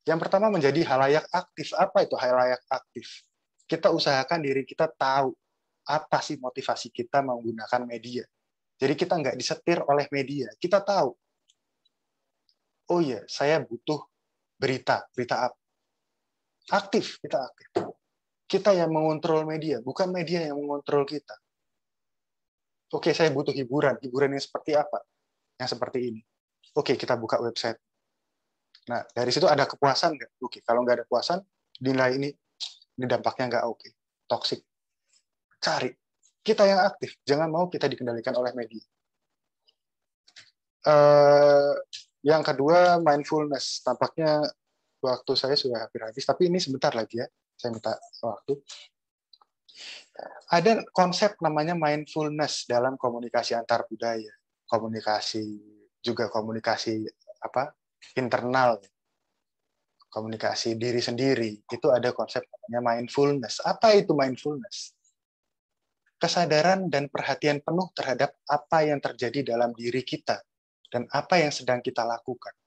Yang pertama menjadi halayak aktif. Apa itu halayak aktif? Kita usahakan diri kita tahu apa sih motivasi kita menggunakan media. Jadi kita nggak disetir oleh media. Kita tahu. Oh iya, saya butuh berita. Berita apa? Aktif, kita aktif. Kita yang mengontrol media, bukan media yang mengontrol kita. Oke, saya butuh hiburan. Hiburan yang seperti apa? Yang seperti ini. Oke, kita buka website. Nah, dari situ ada kepuasan nggak? Oke, kalau nggak ada kepuasan, nilai ini dampaknya nggak oke. Toxic. Cari. Kita yang aktif. Jangan mau kita dikendalikan oleh media. Yang kedua, mindfulness. Tampaknya waktu saya sudah hampir habis, tapi ini sebentar lagi ya. Saya minta waktu. Ada konsep namanya mindfulness dalam komunikasi antar budaya, komunikasi internal, komunikasi diri sendiri. Itu ada konsep namanya mindfulness. Apa itu mindfulness? Kesadaran dan perhatian penuh terhadap apa yang terjadi dalam diri kita dan apa yang sedang kita lakukan.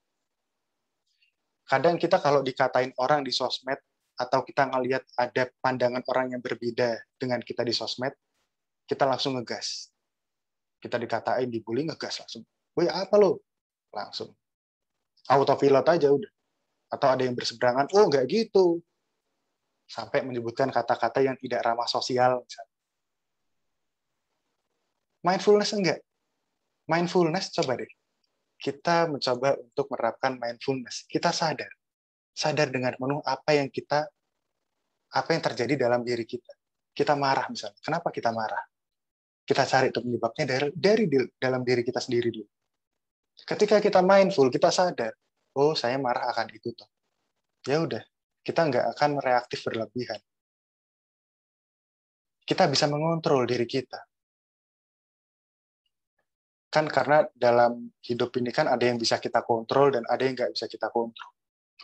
Kadang kita kalau dikatain orang di sosmed, atau kita ngelihat ada pandangan orang yang berbeda dengan kita di sosmed, kita langsung ngegas. Kita dikatain, dibully, ngegas langsung. Woi, apa lo? Langsung. Autopilot aja udah. Atau ada yang berseberangan, oh nggak gitu. Sampai menyebutkan kata-kata yang tidak ramah sosial. Mindfulness enggak. Mindfulness, coba deh. Kita mencoba untuk menerapkan mindfulness. Kita sadar dengan penuh apa yang terjadi dalam diri kita. Kita marah misalnya. Kenapa kita marah? Kita cari penyebabnya dari dalam diri kita sendiri dulu. Ketika kita mindful, kita sadar, oh saya marah akan itu toh. Ya udah, kita nggak akan reaktif berlebihan. Kita bisa mengontrol diri kita. Kan karena dalam hidup ini kan ada yang bisa kita kontrol dan ada yang nggak bisa kita kontrol.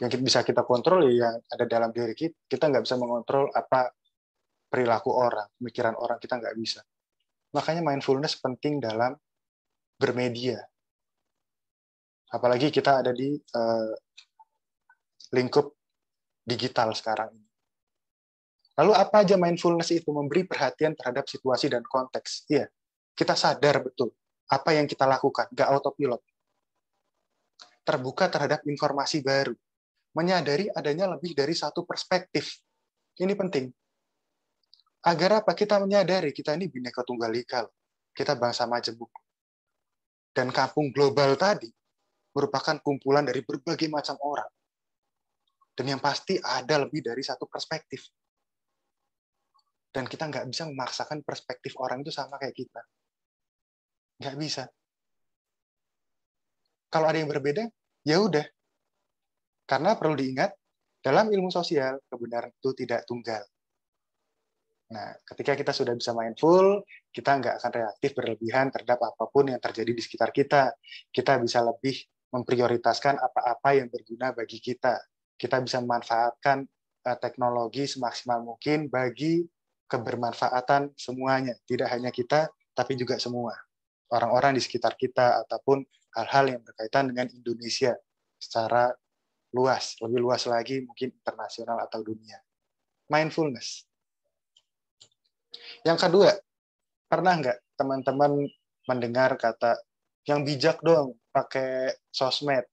Yang bisa kita kontrol ya yang ada dalam diri kita. Kita nggak bisa mengontrol apa perilaku orang, pemikiran orang, kita nggak bisa. Makanya mindfulness penting dalam bermedia. Apalagi kita ada di lingkup digital sekarang ini. Lalu apa aja mindfulness itu? Memberi perhatian terhadap situasi dan konteks. Iya, kita sadar betul apa yang kita lakukan, nggak autopilot. Terbuka terhadap informasi baru. Menyadari adanya lebih dari satu perspektif. Ini penting. Agar apa? Kita menyadari kita ini Bhinneka Tunggal Ika. Kita bangsa majemuk. Dan kampung global tadi merupakan kumpulan dari berbagai macam orang. Dan yang pasti ada lebih dari satu perspektif. Dan kita nggak bisa memaksakan perspektif orang itu sama kayak kita. Nggak bisa. Kalau ada yang berbeda, ya udah. Karena perlu diingat, dalam ilmu sosial, kebenaran itu tidak tunggal. Nah, ketika kita sudah bisa mindful, kita nggak akan reaktif berlebihan terhadap apapun yang terjadi di sekitar kita. Kita bisa lebih memprioritaskan apa-apa yang berguna bagi kita. Kita bisa memanfaatkan teknologi semaksimal mungkin bagi kebermanfaatan semuanya. Tidak hanya kita, tapi juga semua. Orang-orang di sekitar kita, ataupun hal-hal yang berkaitan dengan Indonesia secara luas, lebih luas lagi mungkin internasional atau dunia. Mindfulness. Yang kedua, pernah nggak teman-teman mendengar kata yang bijak dong pakai sosmed?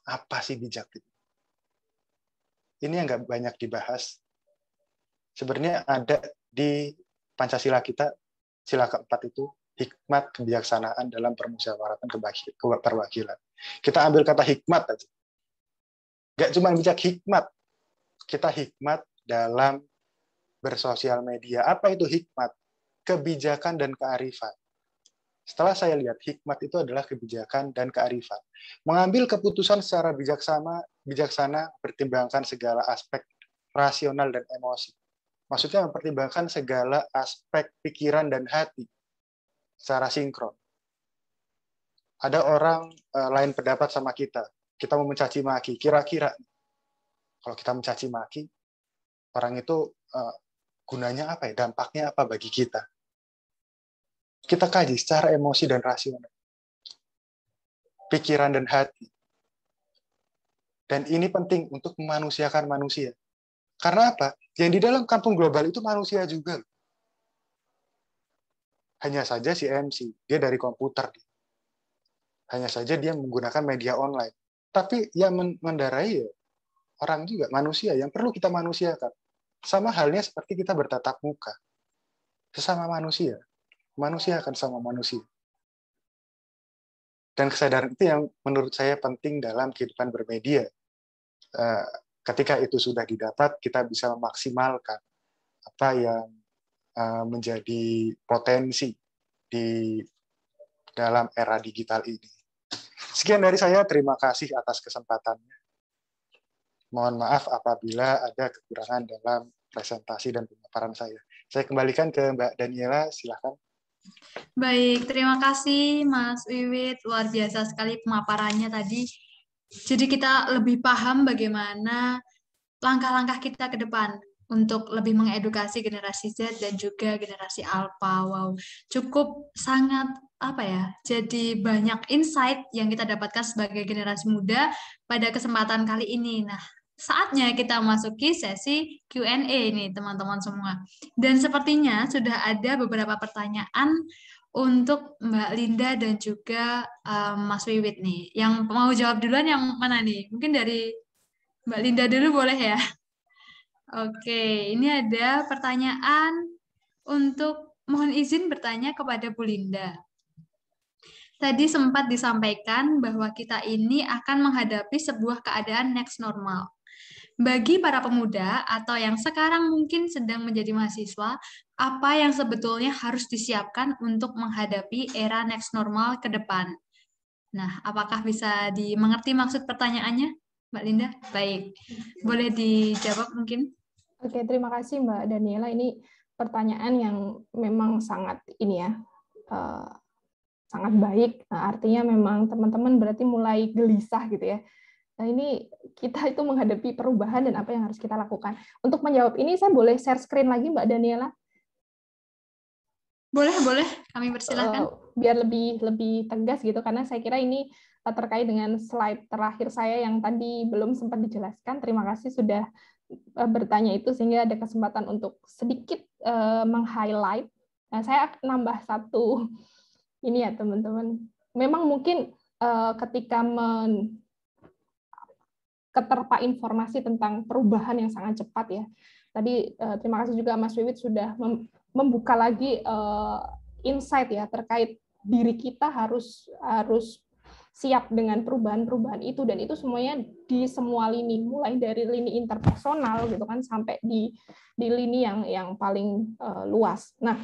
Apa sih bijak itu? Ini yang nggak banyak dibahas. Sebenarnya ada di Pancasila kita, sila keempat itu, hikmat kebijaksanaan dalam permusyawaratan perwakilan. Kita ambil kata hikmat aja. Nggak cuma bijak, hikmat. Kita hikmat dalam bersosial media. Apa itu hikmat? Kebijakan dan kearifan. Setelah saya lihat, hikmat itu adalah kebijakan dan kearifan. Mengambil keputusan secara bijaksana, pertimbangkan segala aspek rasional dan emosi. Maksudnya mempertimbangkan segala aspek pikiran dan hati secara sinkron. Ada orang lain pendapat sama kita mau mencaci maki. Kira-kira kalau kita mencaci maki, orang itu gunanya apa ya? Dampaknya apa bagi kita? Kita kaji secara emosi dan rasional. Pikiran dan hati. Dan ini penting untuk memanusiakan manusia. Karena apa? Yang di dalam kampung global itu manusia juga. Hanya saja si MC, dia dari komputer. Hanya saja dia menggunakan media online. Tapi yang mengendarai ya, orang juga, manusia, yang perlu kita manusiakan. Sama halnya seperti kita bertatap muka. Sesama manusia. Manusia akan sama manusia. Dan kesadaran itu yang menurut saya penting dalam kehidupan bermedia. Ketika itu sudah didapat, kita bisa memaksimalkan apa yang menjadi potensi di dalam era digital ini. Sekian dari saya, terima kasih atas kesempatannya. Mohon maaf apabila ada kekurangan dalam presentasi dan pemaparan saya. Saya kembalikan ke Mbak Daniela, silakan. Baik, terima kasih Mas Wiwit. Luar biasa sekali pemaparannya tadi. Jadi kita lebih paham bagaimana langkah-langkah kita ke depan untuk lebih mengedukasi generasi Z dan juga generasi Alpha. Wow, cukup sangat jadi banyak insight yang kita dapatkan sebagai generasi muda pada kesempatan kali ini. Nah, saatnya kita masuki sesi Q&A nih teman-teman semua. Dan sepertinya sudah ada beberapa pertanyaan untuk Mbak Linda dan juga Mas Wiwit nih. Yang mau jawab duluan yang mana nih? Mungkin dari Mbak Linda dulu boleh ya? Oke, ini ada pertanyaan untuk mohon izin bertanya kepada Bu Linda. Tadi sempat disampaikan bahwa kita ini akan menghadapi sebuah keadaan next normal. Bagi para pemuda atau yang sekarang mungkin sedang menjadi mahasiswa, apa yang sebetulnya harus disiapkan untuk menghadapi era next normal ke depan? Nah, apakah bisa dimengerti maksud pertanyaannya, Mbak Linda? Baik, boleh dijawab mungkin? Oke, terima kasih Mbak Daniela. Ini pertanyaan yang memang sangat sangat baik. Nah, artinya memang teman-teman berarti mulai gelisah gitu ya. Nah, ini kita itu menghadapi perubahan dan apa yang harus kita lakukan. Untuk menjawab ini, saya boleh share screen lagi, Mbak Daniela? Boleh. Kami persilahkan. Biar lebih tegas gitu, karena saya kira ini terkait dengan slide terakhir saya yang tadi belum sempat dijelaskan. Terima kasih sudah bertanya itu, sehingga ada kesempatan untuk sedikit meng-highlight. Nah, saya nambah satu ini ya, teman-teman. Memang mungkin ketika keterpa informasi tentang perubahan yang sangat cepat ya. Tadi terima kasih juga Mas Wiwit sudah membuka lagi insight ya terkait diri kita harus siap dengan perubahan-perubahan itu, dan itu semuanya di semua lini, mulai dari lini interpersonal gitu kan sampai di lini yang paling luas. Nah,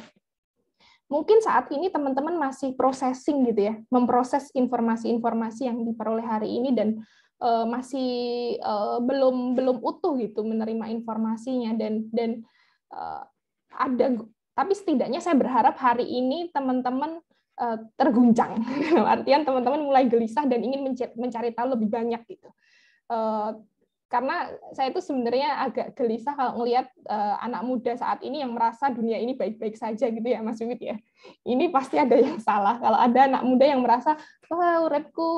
mungkin saat ini teman-teman masih processing gitu ya, memproses informasi-informasi yang diperoleh hari ini dan masih belum utuh gitu menerima informasinya dan ada, tapi setidaknya saya berharap hari ini teman-teman terguncang, artian teman-teman mulai gelisah dan ingin mencari tahu lebih banyak gitu. Karena saya itu sebenarnya agak gelisah kalau melihat anak muda saat ini yang merasa dunia ini baik-baik saja gitu ya Mas Wiwit ya. Ini pasti ada yang salah. Kalau ada anak muda yang merasa, wah uripku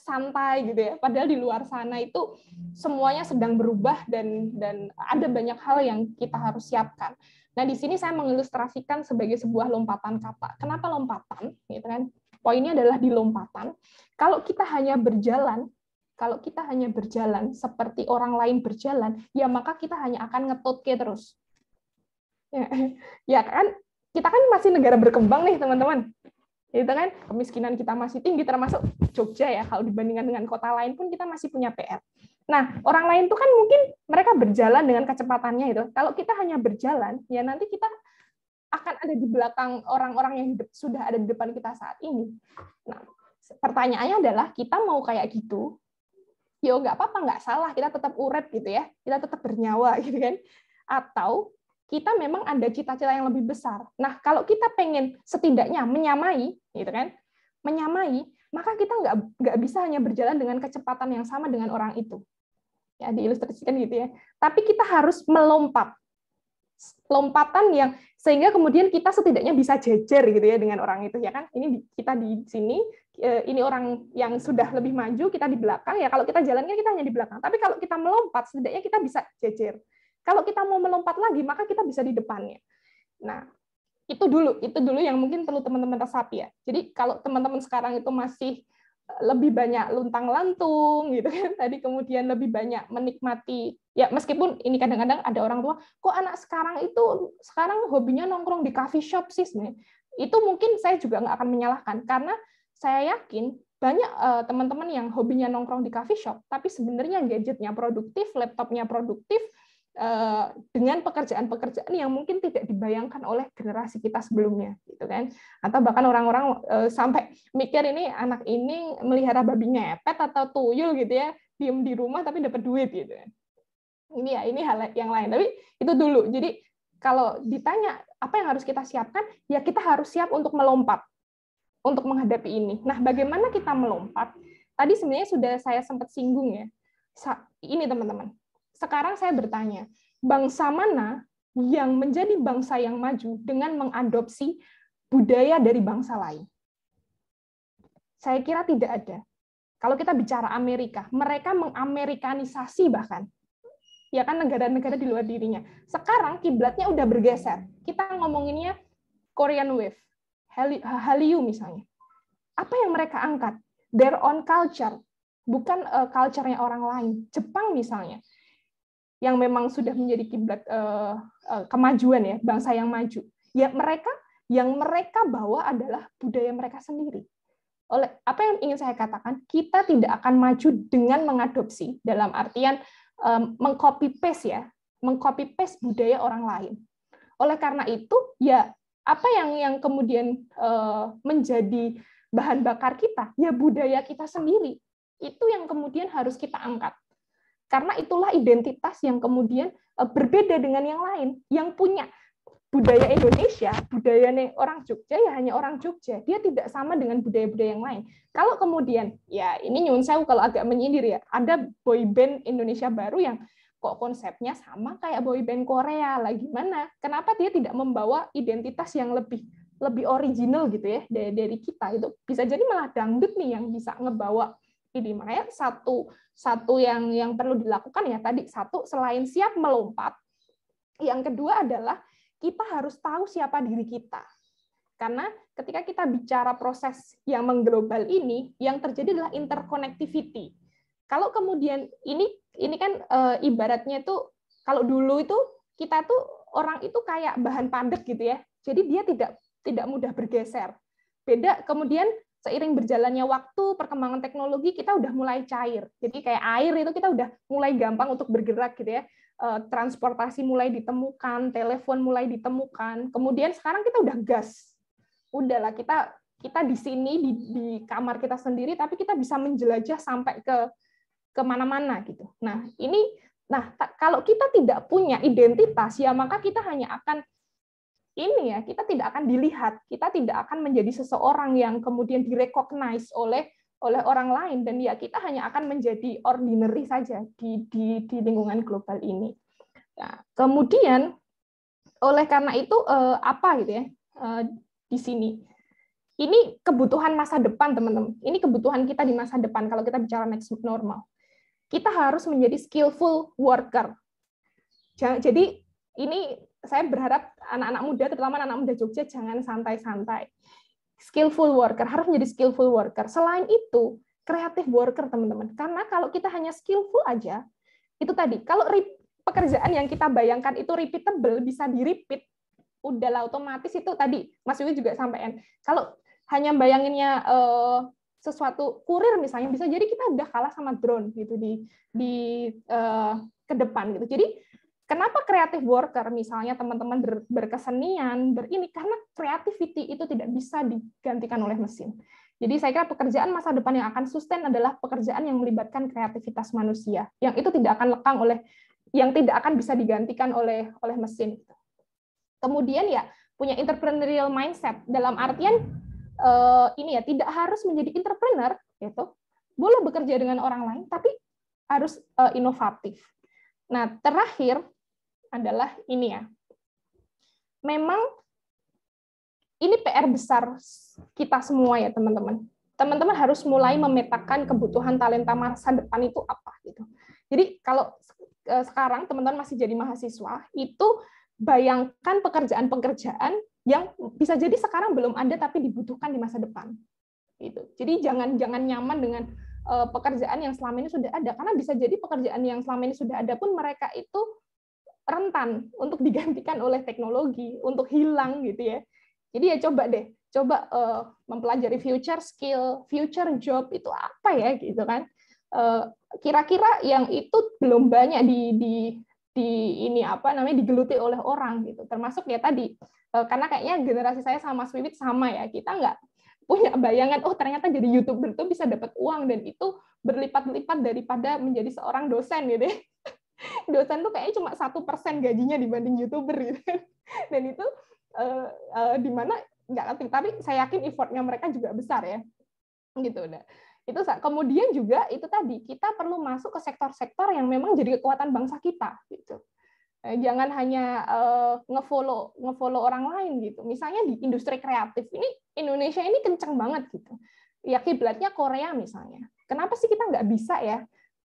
santai gitu ya. Padahal di luar sana itu semuanya sedang berubah dan ada banyak hal yang kita harus siapkan. Nah, di sini saya mengilustrasikan sebagai sebuah lompatan kata. Kenapa lompatan? Gitu kan. Poinnya adalah di lompatan. Kalau kita hanya berjalan seperti orang lain berjalan, ya maka kita hanya akan ngetutke terus. Ya kan? Kita kan masih negara berkembang nih, teman-teman. Gitu kan? Kemiskinan kita masih tinggi, termasuk Jogja ya. Kalau dibandingkan dengan kota lain pun kita masih punya PR. Nah, orang lain itu kan mungkin mereka berjalan dengan kecepatannya itu. Kalau kita hanya berjalan, ya nanti kita akan ada di belakang orang-orang yang sudah ada di depan kita saat ini. Nah, pertanyaannya adalah kita mau kayak gitu? Ya nggak apa-apa, nggak salah. Kita tetap urip gitu ya. Kita tetap bernyawa gitu kan. Atau kita memang ada cita-cita yang lebih besar. Nah, kalau kita pengen setidaknya menyamai, gitu kan, menyamai, maka kita nggak bisa hanya berjalan dengan kecepatan yang sama dengan orang itu. Ya, diilustrasikan gitu ya. Tapi kita harus melompat. Lompatan yang sehingga kemudian kita setidaknya bisa jejer gitu ya dengan orang itu ya kan. Ini kita di sini, ini orang yang sudah lebih maju, kita di belakang ya. Kalau kita jalan kan kita hanya di belakang. Tapi kalau kita melompat, setidaknya kita bisa jejer. Kalau kita mau melompat lagi, maka kita bisa di depannya. Nah, itu dulu yang mungkin perlu teman-teman resapi ya. Jadi kalau teman-teman sekarang itu masih lebih banyak luntang-lantung gitu kan, tadi kemudian lebih banyak menikmati ya, meskipun ini kadang-kadang ada orang tua, kok anak sekarang hobinya nongkrong di coffee shop sih sebenarnya. Itu mungkin saya juga nggak akan menyalahkan, karena saya yakin banyak teman-teman yang hobinya nongkrong di coffee shop, tapi sebenarnya gadgetnya produktif, laptopnya produktif, dengan pekerjaan-pekerjaan yang mungkin tidak dibayangkan oleh generasi kita sebelumnya, gitu kan? Atau bahkan orang-orang sampai mikir ini anak ini melihara babi ngepet atau tuyul gitu ya, diem di rumah tapi dapat duit gitu. Ini hal yang lain. Tapi itu dulu. Jadi kalau ditanya apa yang harus kita siapkan, ya kita harus siap untuk melompat untuk menghadapi ini. Nah, bagaimana kita melompat? Tadi sebenarnya sudah saya sempat singgung ya. Ini teman-teman. Sekarang saya bertanya, bangsa mana yang menjadi bangsa yang maju dengan mengadopsi budaya dari bangsa lain? Saya kira tidak ada. Kalau kita bicara Amerika, mereka mengamerikanisasi bahkan. Ya kan, negara-negara di luar dirinya. Sekarang kiblatnya udah bergeser. Kita ngomonginnya Korean Wave, Hallyu misalnya. Apa yang mereka angkat? Their own culture, bukan culture-nya orang lain. Jepang misalnya, yang memang sudah menjadi kiblat kemajuan ya, bangsa yang maju. Ya yang mereka bawa adalah budaya mereka sendiri. Oleh apa yang ingin saya katakan, kita tidak akan maju dengan mengadopsi dalam artian mengcopy paste budaya orang lain. Oleh karena itu, ya apa yang kemudian menjadi bahan bakar kita, ya budaya kita sendiri. Itu yang kemudian harus kita angkat. Karena itulah identitas yang kemudian berbeda dengan yang lain. Yang punya budaya Indonesia, budayanya orang Jogja ya hanya orang Jogja. Dia tidak sama dengan budaya-budaya yang lain. Kalau kemudian, ya ini nyun sewu kalau agak menyindir ya, ada boyband Indonesia baru yang kok konsepnya sama kayak boyband Korea lah, gimana? Kenapa dia tidak membawa identitas yang lebih original gitu ya dari kita? Itu bisa jadi malah dangdut nih yang bisa ngebawa ini. Makanya satu yang perlu dilakukan ya tadi, satu selain siap melompat, yang kedua adalah kita harus tahu siapa diri kita. Karena ketika kita bicara proses yang mengglobal ini, yang terjadi adalah interconnectivity. Kalau kemudian ini kan ibaratnya itu, kalau dulu itu kita tuh orang itu kayak bahan padat gitu ya. Jadi dia tidak mudah bergeser. Beda kemudian seiring berjalannya waktu, perkembangan teknologi, kita udah mulai cair. Jadi kayak air itu kita udah mulai gampang untuk bergerak gitu ya. Transportasi mulai ditemukan, telepon mulai ditemukan. Kemudian sekarang kita udah gas. Udahlah kita di sini di kamar kita sendiri, tapi kita bisa menjelajah sampai ke mana-mana gitu. Nah, kalau kita tidak punya identitas, ya maka kita hanya akan kita tidak akan dilihat, kita tidak akan menjadi seseorang yang kemudian direcognize oleh orang lain, dan ya kita hanya akan menjadi ordinary saja di lingkungan global ini. Nah, kemudian oleh karena itu apa gitu ya di sini Ini kebutuhan masa depan, teman-teman. Ini kebutuhan kita di masa depan kalau kita bicara next normal. Kita harus menjadi skillful worker. Jadi ini saya berharap anak-anak muda, terutama anak-anak muda Jogja, jangan santai-santai. Skillful worker, harus menjadi skillful worker. Selain itu, creative worker, teman-teman. Karena kalau kita hanya skillful aja, itu tadi, kalau pekerjaan yang kita bayangkan itu repeatable, bisa di-repeat, udahlah otomatis itu tadi, Mas Wiwi juga sampaikan. Kalau hanya bayanginnya sesuatu kurir misalnya, bisa jadi kita udah kalah sama drone gitu di ke depan gitu. Jadi kenapa creative worker misalnya teman-teman berkesenian, karena creativity itu tidak bisa digantikan oleh mesin. Jadi saya kira pekerjaan masa depan yang akan sustain adalah pekerjaan yang melibatkan kreativitas manusia, yang itu tidak akan lekang yang tidak akan bisa digantikan oleh mesin. Kemudian ya punya entrepreneurial mindset dalam artian ini ya, tidak harus menjadi entrepreneur, gitu. Boleh bekerja dengan orang lain, tapi harus inovatif. Nah, terakhir adalah ini ya. Memang ini PR besar kita semua ya, teman-teman. Teman-teman harus mulai memetakan kebutuhan talenta masa depan itu apa gitu. Jadi kalau sekarang teman-teman masih jadi mahasiswa, itu bayangkan pekerjaan-pekerjaan yang bisa jadi sekarang belum ada tapi dibutuhkan di masa depan. Gitu. Jadi jangan nyaman dengan pekerjaan yang selama ini sudah ada, karena bisa jadi pekerjaan yang selama ini sudah ada pun mereka itu rentan untuk digantikan oleh teknologi, untuk hilang gitu ya. Jadi ya coba mempelajari future skill, future job itu apa ya gitu kan. Kira-kira yang itu belum banyak digeluti oleh orang gitu. Termasuk ya tadi, karena kayaknya generasi saya sama Mas Wiwit sama ya, kita nggak punya bayangan, oh ternyata jadi YouTuber itu bisa dapat uang, dan itu berlipat-lipat daripada menjadi seorang dosen gitu ya. Dosen tuh kayaknya cuma 1% gajinya dibanding YouTuber gitu. Dan itu di mana nggak, tapi saya yakin effortnya mereka juga besar ya. Gitu. Nah, itu kemudian juga itu tadi, kita perlu masuk ke sektor-sektor yang memang jadi kekuatan bangsa kita gitu. Jangan hanya ngefollow orang lain gitu. Misalnya di industri kreatif ini Indonesia ini kencang banget gitu. Ya kiblatnya Korea misalnya. Kenapa sih kita nggak bisa ya?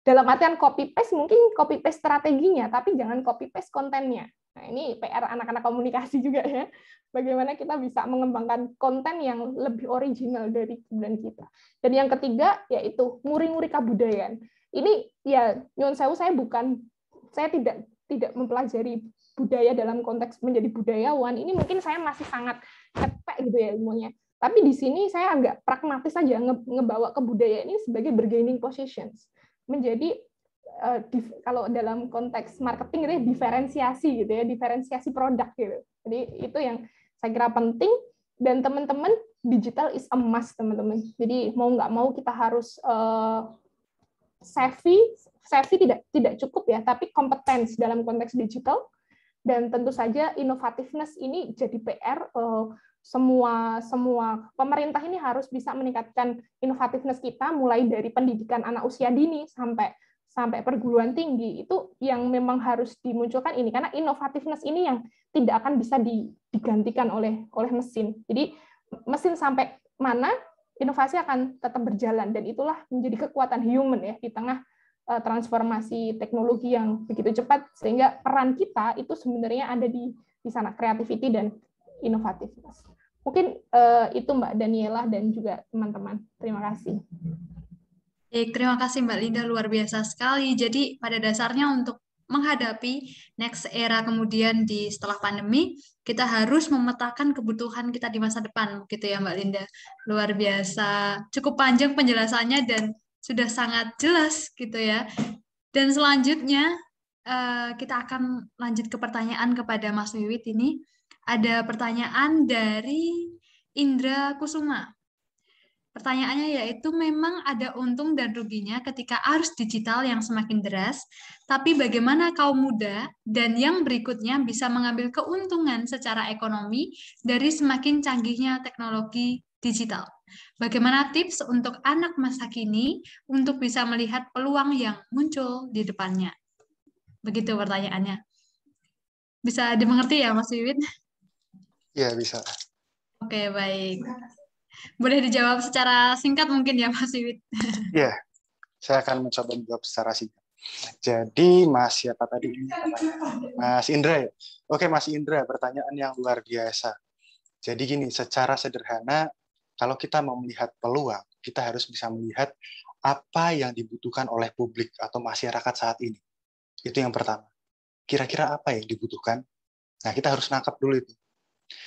Dalam artian copy paste, mungkin copy paste strateginya, tapi jangan copy paste kontennya. Nah, ini PR anak-anak komunikasi juga ya. Bagaimana kita bisa mengembangkan konten yang lebih original dari kebudayaan kita. Dan yang ketiga yaitu nguri-nguri kebudayaan. Ini ya nyuwun sewu, saya tidak mempelajari budaya dalam konteks menjadi budayawan. Ini mungkin saya masih sangat cetek gitu ya ilmunya. Tapi di sini saya agak pragmatis saja ngebawa kebudayaan ini sebagai bargaining positions. Menjadi kalau dalam konteks marketing itu diferensiasi gitu ya, diferensiasi produk gitu. Jadi itu yang saya kira penting, dan teman-teman digital is a must, teman-teman. Jadi mau nggak mau kita harus savvy tidak cukup ya, tapi kompetens dalam konteks digital, dan tentu saja innovativeness ini jadi PR. Semua pemerintah ini harus bisa meningkatkan innovativeness kita, mulai dari pendidikan anak usia dini sampai perguruan tinggi. Itu yang memang harus dimunculkan ini, karena innovativeness ini yang tidak akan bisa digantikan oleh mesin. Jadi mesin sampai mana, inovasi akan tetap berjalan, dan itulah menjadi kekuatan human ya di tengah transformasi teknologi yang begitu cepat, sehingga peran kita itu sebenarnya ada di sana, creativity dan innovativeness. Mungkin itu Mbak Daniela dan juga teman-teman. Terima kasih. Baik, terima kasih Mbak Linda, luar biasa sekali. Jadi pada dasarnya untuk menghadapi next era kemudian setelah pandemi, kita harus memetakan kebutuhan kita di masa depan, gitu ya Mbak Linda. Luar biasa, cukup panjang penjelasannya dan sudah sangat jelas gitu ya. Dan selanjutnya kita akan lanjut ke pertanyaan kepada Mas Wiwit ini. Ada pertanyaan dari Indra Kusuma. Pertanyaannya yaitu, memang ada untung dan ruginya ketika arus digital yang semakin deras, tapi bagaimana kaum muda dan yang berikutnya bisa mengambil keuntungan secara ekonomi dari semakin canggihnya teknologi digital? Bagaimana tips untuk anak masa kini untuk bisa melihat peluang yang muncul di depannya? Begitu pertanyaannya. Bisa dimengerti ya Mas Wiwit? Ya, bisa. Oke, baik. Boleh dijawab secara singkat mungkin ya Mas Wiwit. Ya, saya akan mencoba menjawab secara singkat. Jadi Mas siapa tadi? Mas Indra ya? Oke Mas Indra, pertanyaan yang luar biasa. Jadi gini, secara sederhana, kalau kita mau melihat peluang, kita harus bisa melihat apa yang dibutuhkan oleh publik atau masyarakat saat ini. Itu yang pertama. Kira-kira apa yang dibutuhkan? Nah, kita harus nangkap dulu itu.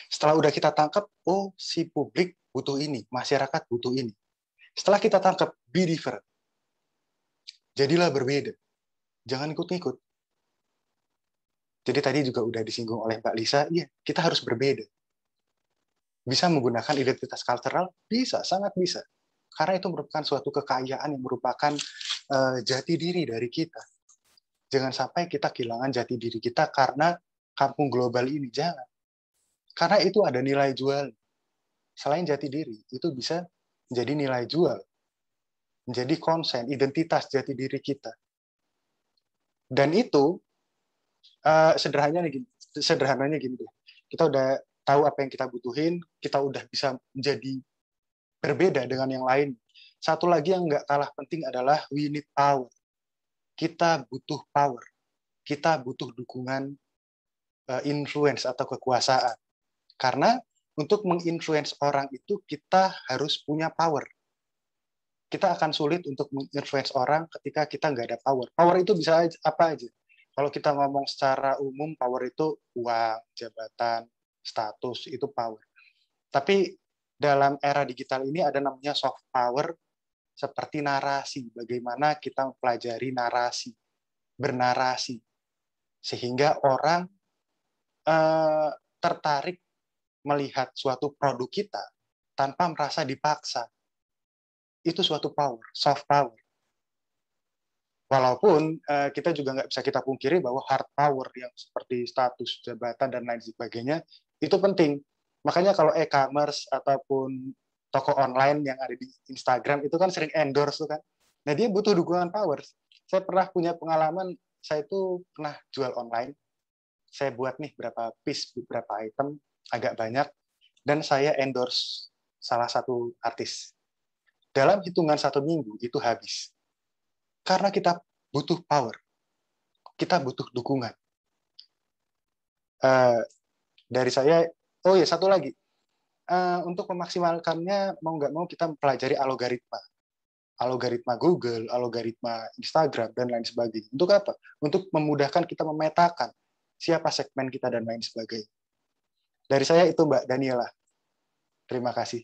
Setelah udah kita tangkap, oh si publik butuh ini, masyarakat butuh ini. Setelah kita tangkap, be different. Jadilah berbeda. Jangan ikut-ikut. Jadi tadi juga udah disinggung oleh Mbak Lisa, iya, kita harus berbeda. Bisa menggunakan identitas kultural? Bisa, sangat bisa. Karena itu merupakan suatu kekayaan yang merupakan jati diri dari kita. Jangan sampai kita kehilangan jati diri kita karena kampung global ini, jangan. Karena itu ada nilai jual. Selain jati diri, itu bisa menjadi nilai jual. Menjadi konsen, identitas jati diri kita. Dan itu sederhananya gini deh. Kita udah tahu apa yang kita butuhin, kita udah bisa menjadi berbeda dengan yang lain. Satu lagi yang nggak kalah penting adalah we need power. Kita butuh power. Kita butuh dukungan influence atau kekuasaan. Karena untuk menginfluence orang itu kita harus punya power. Kita akan sulit untuk menginfluence orang ketika kita nggak ada power. Power itu bisa apa aja. Kalau kita ngomong secara umum, power itu uang, jabatan, status, itu power. Tapi dalam era digital ini ada namanya soft power, seperti narasi. Bagaimana kita mempelajari narasi, bernarasi. Sehingga orang tertarik melihat suatu produk kita tanpa merasa dipaksa. Itu suatu power, soft power. Walaupun kita juga nggak bisa kita pungkiri bahwa hard power yang seperti status, jabatan, dan lain sebagainya, itu penting. Makanya kalau e-commerce ataupun toko online yang ada di Instagram, itu kan sering endorse tuh kan. Nah, dia butuh dukungan power. Saya pernah punya pengalaman, saya itu pernah jual online. Saya buat nih berapa piece, beberapa item, agak banyak, dan saya endorse salah satu artis. Dalam hitungan 1 minggu itu habis. Karena kita butuh power. Kita butuh dukungan. Dari saya, oh ya satu lagi. Untuk memaksimalkannya, mau nggak mau kita mempelajari algoritma. Algoritma Google, algoritma Instagram, dan lain sebagainya. Untuk apa? Untuk memudahkan kita memetakan siapa segmen kita dan lain sebagainya. Dari saya itu Mbak Daniela. Terima kasih.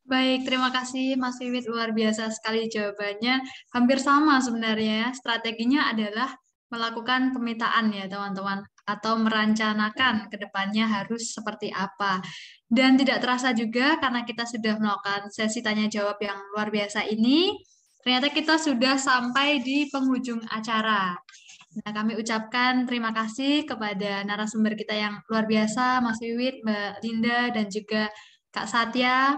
Baik, terima kasih Mas Wiwit, luar biasa sekali jawabannya. Hampir sama sebenarnya, strateginya adalah melakukan pemetaan ya teman-teman, atau merencanakan ke depannya harus seperti apa. Dan tidak terasa juga karena kita sudah melakukan sesi tanya jawab yang luar biasa ini, ternyata kita sudah sampai di penghujung acara. Nah, kami ucapkan terima kasih kepada narasumber kita yang luar biasa, Mas Wiwit, Mbak Linda, dan juga Kak Satya.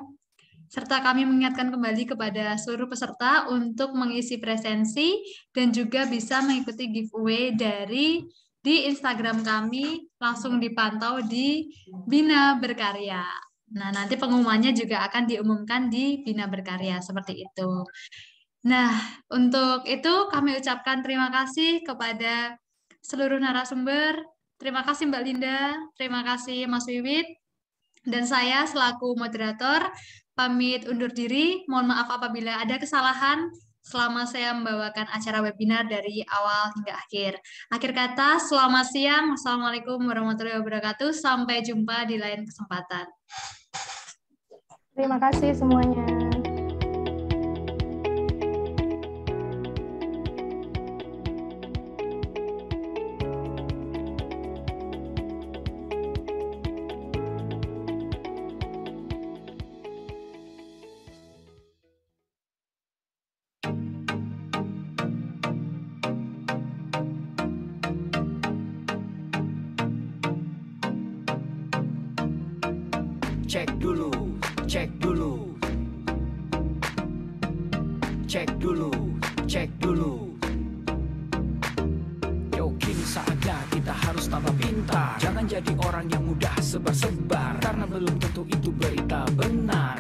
Serta kami mengingatkan kembali kepada seluruh peserta untuk mengisi presensi dan juga bisa mengikuti giveaway di Instagram kami, langsung dipantau di Bina Berkarya. Nah, nanti pengumumannya juga akan diumumkan di Bina Berkarya, seperti itu. Nah, untuk itu kami ucapkan terima kasih kepada seluruh narasumber. Terima kasih Mbak Linda, terima kasih Mas Wiwit, dan saya selaku moderator pamit undur diri. Mohon maaf apabila ada kesalahan selama saya membawakan acara webinar dari awal hingga akhir. Akhir kata, selamat siang. Wassalamualaikum warahmatullahi wabarakatuh. Sampai jumpa di lain kesempatan. Terima kasih semuanya. Cek dulu, cek dulu. Cek dulu, cek dulu. Yo, kini saatnya kita harus tambah pintar. Jangan jadi orang yang mudah sebar-sebar, karena belum tentu itu berita benar.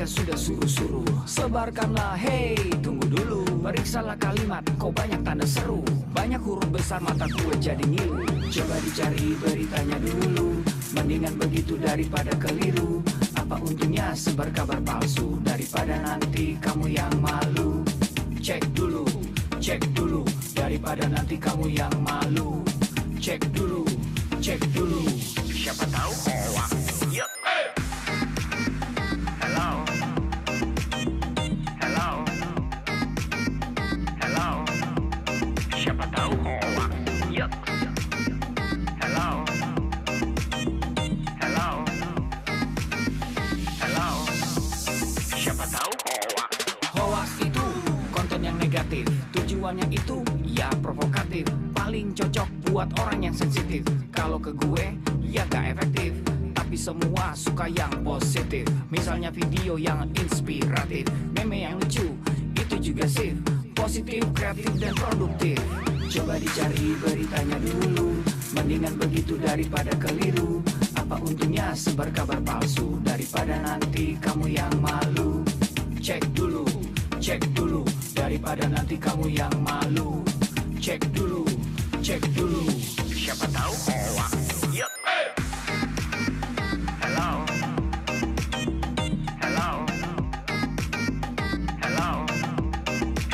mereka sudah suruh-suruh. Sebarkanlah, hey, tunggu dulu. Periksalah kalimat, kok banyak tanda seru. Banyak huruf besar, mata gue jadi ngilu. Coba dicari beritanya dulu. Mendingan begitu daripada keliru. Apa untungnya sebar kabar palsu, daripada nanti kamu yang malu. Cek dulu, daripada nanti kamu yang malu. Cek dulu, siapa tahu hoax. Yup. Hello, siapa tahu hoax. Yup. Hello, siapa tahu hoax. Hoax itu konten yang negatif, tujuannya itu ya provokatif. Paling cocok buat orang yang sensitif. Kalau ke gue ya gak efektif, tapi semua suka yang positif. Misalnya video yang inspiratif, meme yang lucu, itu juga sip. Positif, kreatif, dan produktif. Coba dicari beritanya dulu. Mendingan begitu daripada keliru. Apa untungnya sebar kabar palsu, daripada nanti kamu yang malu. Cek dulu, daripada nanti kamu yang malu. Cek dulu, siapa tahu hoax. Yup. Hello,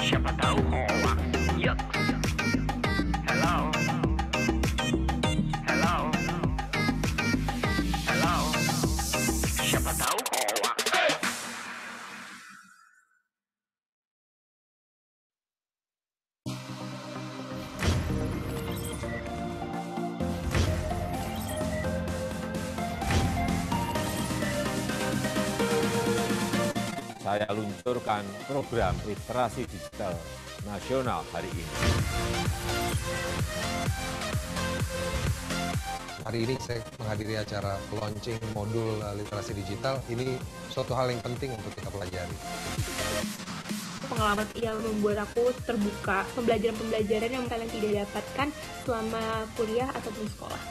siapa tahu hoax. Yup. Hello, siapa tahu hoax. Saya luncurkan program literasi digital nasional hari ini. Hari ini saya menghadiri acara launching modul literasi digital. Ini suatu hal yang penting untuk kita pelajari. Pengalaman yang membuat aku terbuka, pembelajaran-pembelajaran yang kalian tidak dapatkan selama kuliah ataupun sekolah.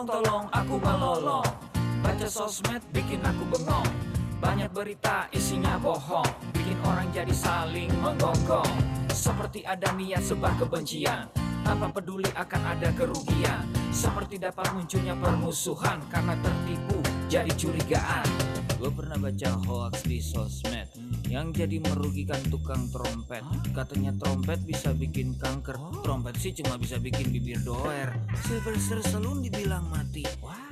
Tolong aku melolong. Baca sosmed bikin aku bengong. Banyak berita isinya bohong, bikin orang jadi saling menggonggong. Seperti ada niat sebar kebencian, tanpa peduli akan ada kerugian. Seperti dapat munculnya permusuhan, karena tertipu jadi curigaan. Gue pernah baca hoax di sosmed yang jadi merugikan tukang trompet. Katanya trompet bisa bikin kanker, trompet sih cuma bisa bikin bibir doer. Sylvester Stallone dibilang mati,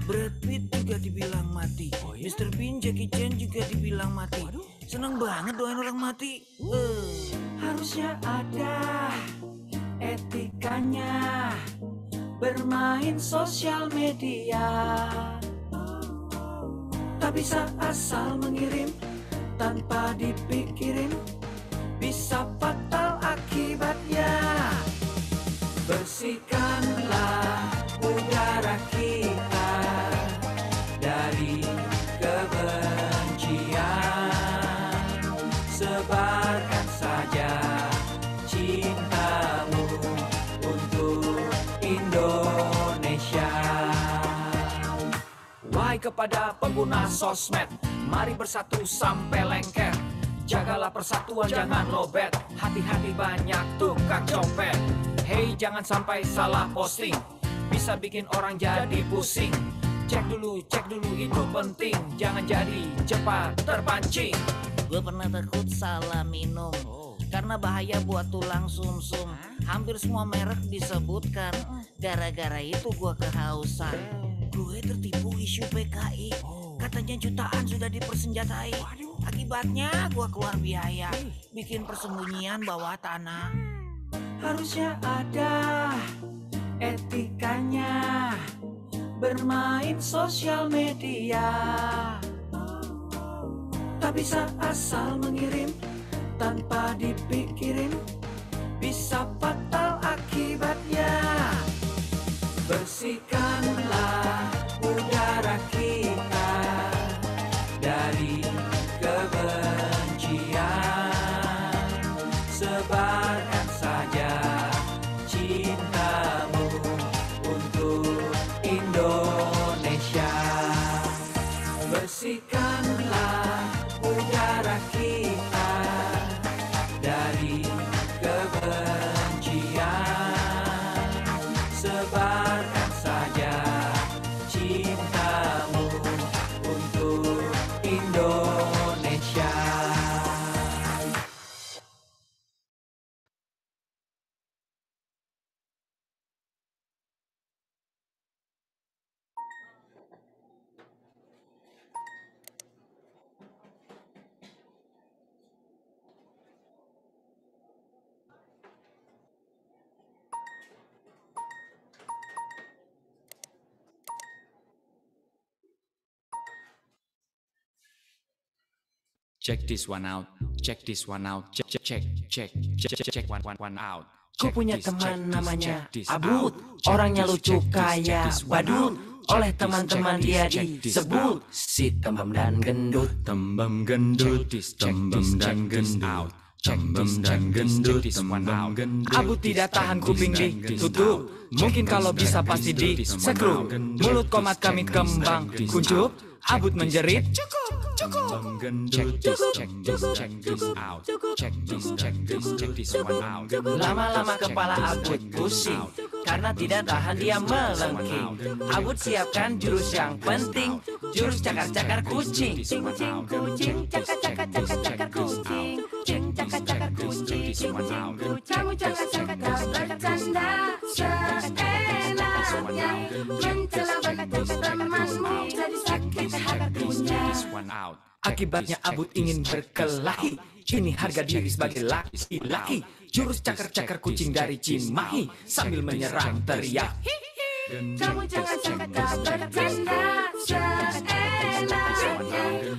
Brad Pitt juga dibilang mati, Mr. Bean, Jackie Chan juga dibilang mati. Seneng banget doain orang mati. Harusnya ada etikanya bermain sosial media. Tak bisa asal mengirim tanpa dipikirin, bisa fatal akibatnya. Bersihkanlah udara kita dari kebencian. Sebarkan saja cintamu untuk Indonesia. Wahai kepada pengguna sosmed, mari bersatu sampai lengket. Jagalah persatuan, jangan lobet. Hati-hati banyak tukang copet. Hey, jangan sampai salah posting, bisa bikin orang jadi pusing. Cek dulu itu penting, jangan jadi cepat terpancing. Gue pernah takut salah minum, karena bahaya buat tulang sumsum. Hampir semua merek disebutkan, gara-gara itu gue kehausan. Gue tertipu isu PKI, katanya jutaan sudah dipersenjatai. Akibatnya gue keluar biaya, bikin persembunyian bawah tanah. Harusnya ada etikanya bermain sosial media. Tak bisa asal mengirim tanpa dipikirin, bisa fatal akibatnya. Bersihkanlah udara kita dari kebencian, sebarkan saja cintamu untuk Indonesia. Bersihkanlah udara kita dari kebencian, sebarkan saja cintamu untuk Indonesia. Check this one out, check this one out, check one out. Ku punya teman namanya Abud, orangnya lucu kayak badut. Oleh teman-teman dia disebut si tembem dan gendut. Tembem gendut, tembem dan gendut. Tembem dan gendut, tembem gendut. Abud tidak tahan kuping ditutup, mungkin kalau bisa pasti disekrup. Mulut komat kami kembang kuncup, Abud menjerit cukup. Lama-lama kepala Abud pusing karena tidak tahan dia melengking. Abud siapkan jurus yang penting, jurus cakar-cakar kucing. Kucing, kucing, cakar-cakar kucing. Kucing, cakar-cakar kucing. Kamu cakar-cakar bercanda seenaknya, mencela berkata temanmu jadi sakit hatinya. Akibatnya Abud ingin berkelahi, ini harga diri sebagai laki-laki. Jurus cakar-cakar kucing dari Cimahi sambil menyerang teriak. Kamu jangan bercanda seenaknya,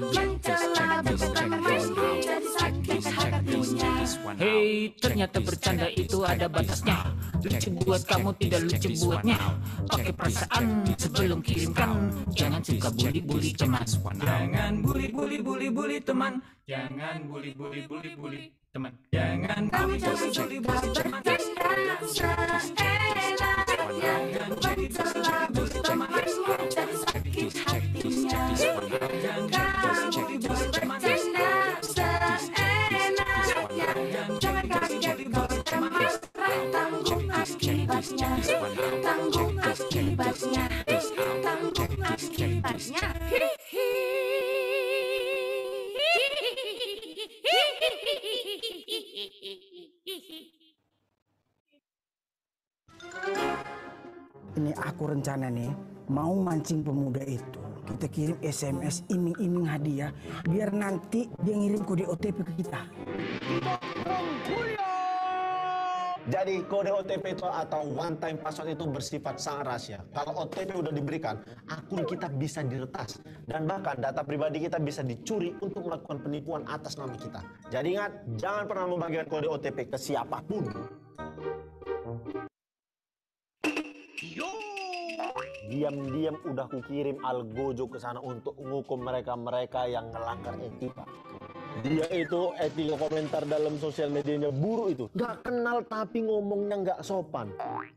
mencela berkata temanmu jadi sakit hatinya. Hei, ternyata bercanda itu ada batasnya. Lucu buat kamu, tidak lucu buatnya. Pakai perasaan sebelum kirimkan. Jangan suka bully-bully teman. Jangan bully teman. Jangan bully teman. Jangan bully teman. Tanggung akibatnya, tanggung akibatnya, tanggung akibatnya. Ini aku rencana nih, mau mancing pemuda itu. Kita kirim SMS iming-iming hadiah, biar nanti dia ngirim kode OTP ke kita. Jadi kode OTP itu atau one time password itu bersifat sangat rahasia. Kalau OTP udah diberikan, akun kita bisa diretas. Dan bahkan data pribadi kita bisa dicuri untuk melakukan penipuan atas nama kita. Jadi ingat, jangan pernah membagikan kode OTP ke siapapun. Diam-diam udah kukirim algojo ke sana untuk menghukum mereka-mereka yang melanggar etika. Dia itu etika komentar dalam sosial medianya buruk itu. Gak kenal tapi ngomongnya gak sopan.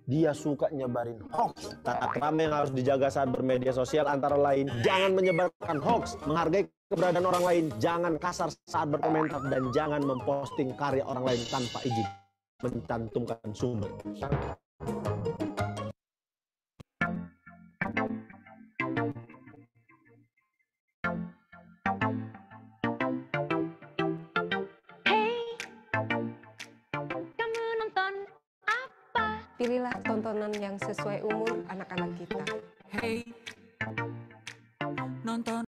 Dia suka nyebarin hoax. Tata krama yang harus dijaga saat bermedia sosial antara lain, jangan menyebarkan hoax, menghargai keberadaan orang lain, jangan kasar saat berkomentar, dan jangan memposting karya orang lain tanpa izin, mencantumkan sumber. Pilihlah tontonan yang sesuai umur anak-anak kita.